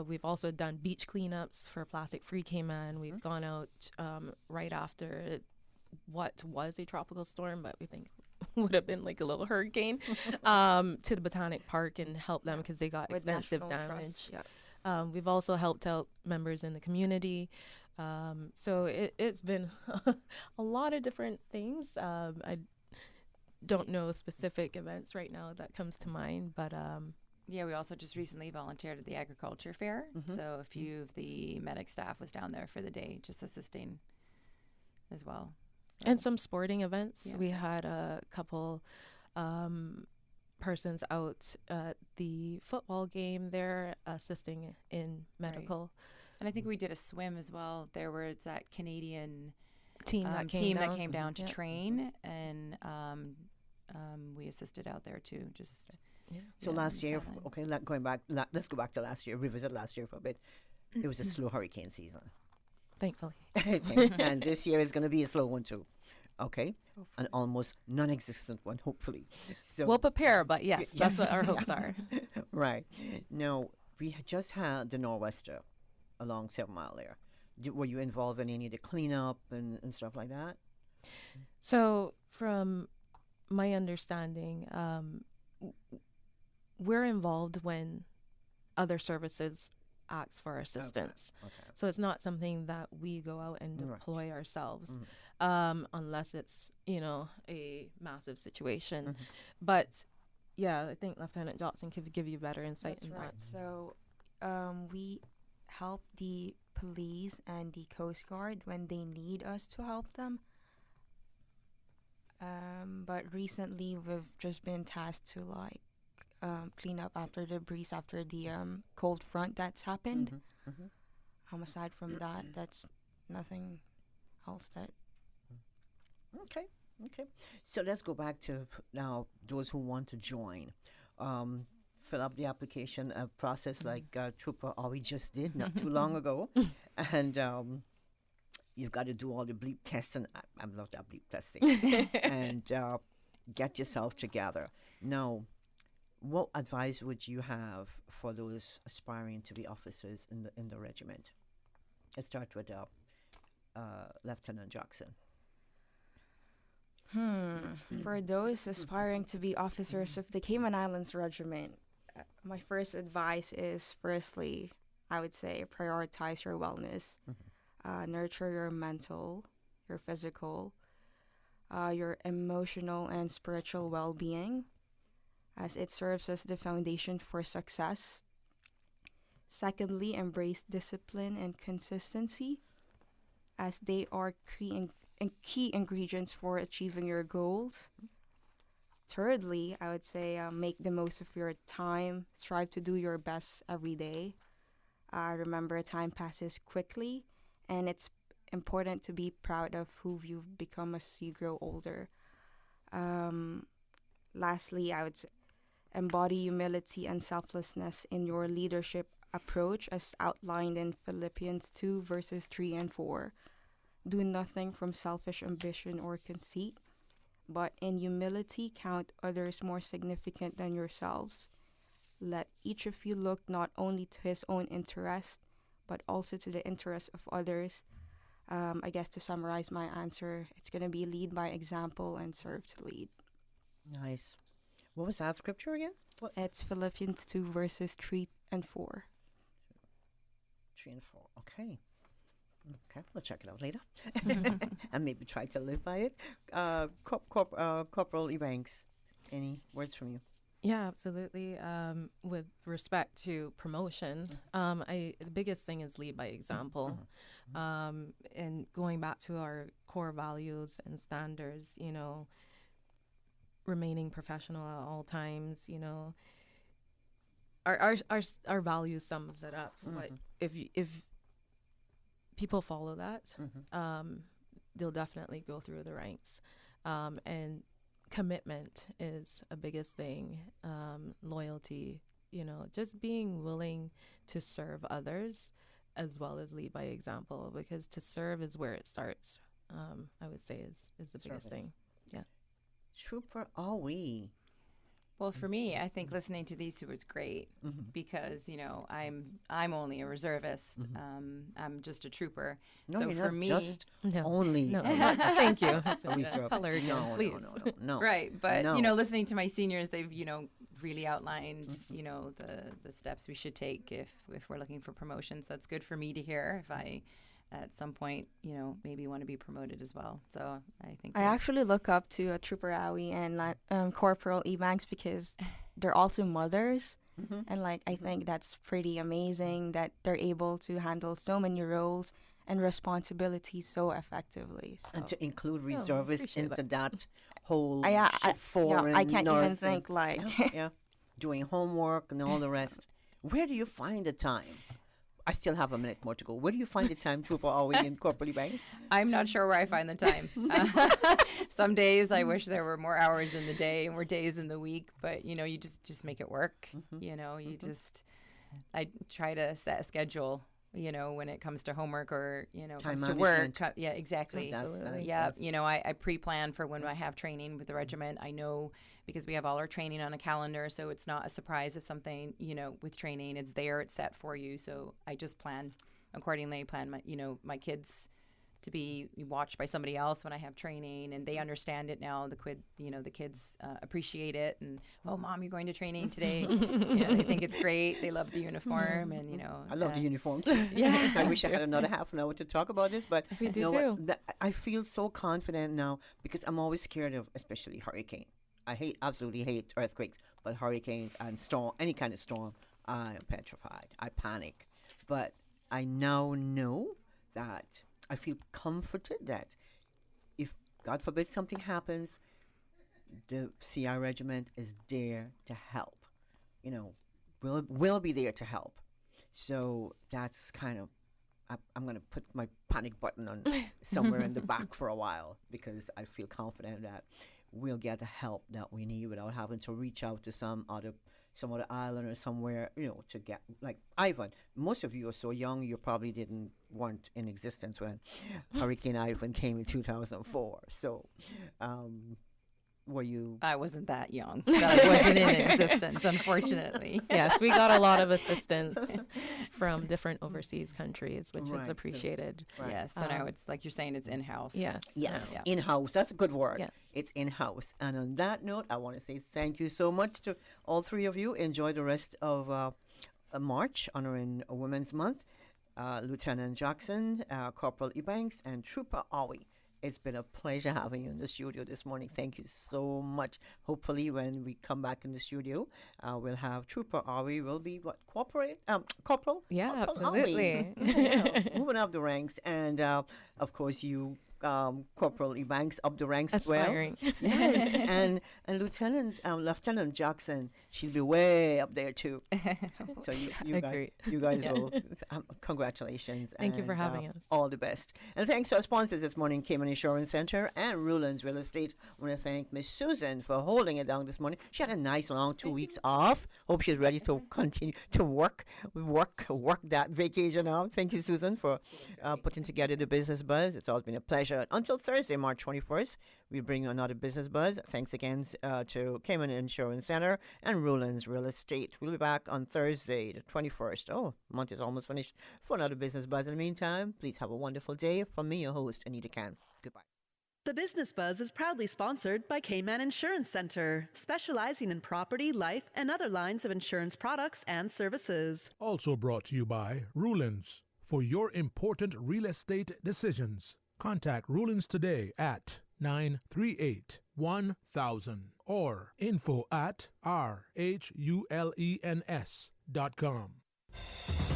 We've also done beach cleanups for Plastic Free Cayman. We've gone out right after what was a tropical storm, but we think would have been like a little hurricane, to the Botanic Park and help them because they got With extensive National damage. Trust, yeah. We've also helped out members in the community. So it's been a lot of different things. I don't know specific events right now that comes to mind, but yeah, we also just recently volunteered at the agriculture fair. So a few of the medic staff was down there for the day, just assisting as well. So. And some sporting events. Yeah. We had a couple persons out at the football game there assisting in medical. Right. And I think we did a swim as well. There was that Canadian team that came down to train, and we assisted out there too. Just So last year, okay, let's go back to last year. Revisit last year for a bit. It was a slow hurricane season. Thankfully. And this year is going to be a slow one too. Okay, an almost non-existent one, hopefully. So we'll prepare, but yes, that's what our hopes are. Right. Now, we just had the Nor'wester along 7 Mile there. Were you involved in any of the cleanup and stuff like that? So, from my understanding, we're involved when other services ask for assistance. Okay. So it's not something that we go out and deploy ourselves, unless it's, a massive situation. But yeah, I think Lieutenant Johnson could give you better insight That's in right. that. So we help the police and the Coast Guard when they need us to help them. But recently, we've just been tasked to clean up after the breeze after the cold front that's happened. Aside from that, that's nothing else that. Okay. So let's go back to now those who want to join. Fill up the application process like Trooper Awi just did not too long ago. And you've got to do all the bleep tests, and I love that bleep testing. And get yourself together. Now, what advice would you have for those aspiring to be officers in the regiment? Let's start with Lieutenant Jackson. For those aspiring to be officers of the Cayman Islands Regiment, my first advice is, firstly, I would say prioritize your wellness. Nurture your mental, your physical, your emotional and spiritual well-being, as it serves as the foundation for success. Secondly, embrace discipline and consistency, as they are key ingredients for achieving your goals. Thirdly, I would say make the most of your time. Strive to do your best every day. Remember, time passes quickly, and it's important to be proud of who you've become as you grow older. Lastly, I would say embody humility and selflessness in your leadership approach as outlined in Philippians 2 verses 3 and 4. Do nothing from selfish ambition or conceit, but in humility count others more significant than yourselves. Let each of you look not only to his own interest, but also to the interest of others. I guess to summarize my answer, it's going to be lead by example and serve to lead. Nice. What was that scripture again? It's Philippians 2 verses 3 and 4. 3 and 4. Okay. We'll check it out later. And maybe try to live by it. Corporal Ebanks, any words from you? Yeah, absolutely. With respect to promotion, the biggest thing is lead by example. And going back to our core values and standards, remaining professional at all times, our value sums it up. But if people follow that, they'll definitely go through the ranks. And commitment is a biggest thing. Loyalty, just being willing to serve others as well as lead by example, because to serve is where it starts. I would say is the biggest thing. Yeah. Trooper Awi. Well, for me, I think listening to these two was great because I'm only a reservist. I'm just a trooper. No, so you're for not me, just only. No. Thank you. No. Right, but listening to my seniors, they've really outlined the steps we should take if we're looking for promotion. So it's good for me to hear if I at some point, maybe want to be promoted as well. So I think I actually look up to Trooper Awi and Corporal Ebanks because they're also mothers. And I think that's pretty amazing that they're able to handle so many roles and responsibilities so effectively. So. And to include reservists into that whole foreign I can't even think doing homework and all the rest. Where do you find the time? I still have a minute more to go. Where do you find the time, Trooper Awi and Corporal Banks? I'm not sure where I find the time. Some days I wish there were more hours in the day and more days in the week, but you just make it work. I try to set a schedule. When it comes to homework or comes to work. Yeah, exactly. I pre-plan for when I have training with the regiment. I know because we have all our training on a calendar, so it's not a surprise if something with training, it's there, it's set for you. So I just plan accordingly. Plan my kids to be watched by somebody else when I have training, and they understand it now. The kids appreciate it, and Mom, you're going to training today. They think it's great. They love the uniform, and I love the uniform too. Yeah, I wish I had another half an hour to talk about this, but we do too. I feel so confident now because I'm always scared of, especially hurricane. I absolutely hate earthquakes, but hurricanes and storm, any kind of storm, I am petrified. I panic, but I now know that I feel comforted that if, God forbid, something happens, the CI Regiment is there to help. Will be there to help. So that's kind of, I'm going to put my panic button on somewhere in the back for a while, because I feel confident that we'll get the help that we need without having to reach out to some other island or somewhere, to get, like Ivan. Most of you are so young, you probably weren't in existence when Hurricane Ivan came in 2004. So, were you? I wasn't that young. That I wasn't in existence, unfortunately. Yes, we got a lot of assistance from different overseas countries, which is appreciated. So, yes, so now it's like you're saying, it's in-house. Yes, in-house. That's a good word. Yes. It's in-house. And on that note, I want to say thank you so much to all three of you. Enjoy the rest of March, honoring Women's Month. Lieutenant Jackson, Corporal Ebanks, and Trooper Awi. It's been a pleasure having you in the studio this morning. Thank you so much. Hopefully, when we come back in the studio, we'll have Trooper Awi will be Corporal? Yeah, Corporal absolutely. Moving up the ranks. And, of course, you, Corporal Ebanks, up the ranks Aspiring. as well. Yes, and Lieutenant Jackson, she'll be way up there too. So you guys will. Congratulations. Thank you for having us. All the best. And thanks to our sponsors this morning, Cayman Insurance Center and Ruland's Real Estate. I want to thank Miss Susan for holding it down this morning. She had a nice long 2 weeks off. Hope she's ready to continue to work that vacation out. Thank you, Susan, for putting together the Business Buzz. It's always been a pleasure. Until Thursday, March 21st, we bring you another Business Buzz. Thanks again to Cayman Insurance Center and Ruland's Real Estate. We'll be back on Thursday, the 21st. Oh, month is almost finished for another Business Buzz. In the meantime, please have a wonderful day. From me, your host, Anita Can. Goodbye. The Business Buzz is proudly sponsored by Cayman Insurance Center, specializing in property, life, and other lines of insurance products and services. Also brought to you by Ruland's. For your important real estate decisions, contact Ruland's today at 938-1000 or info@rhulens.com.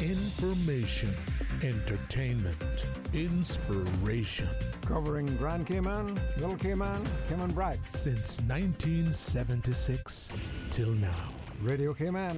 Information, entertainment, inspiration. Covering Grand Cayman, Little Cayman, Cayman Brac. Since 1976 till now. Radio Cayman.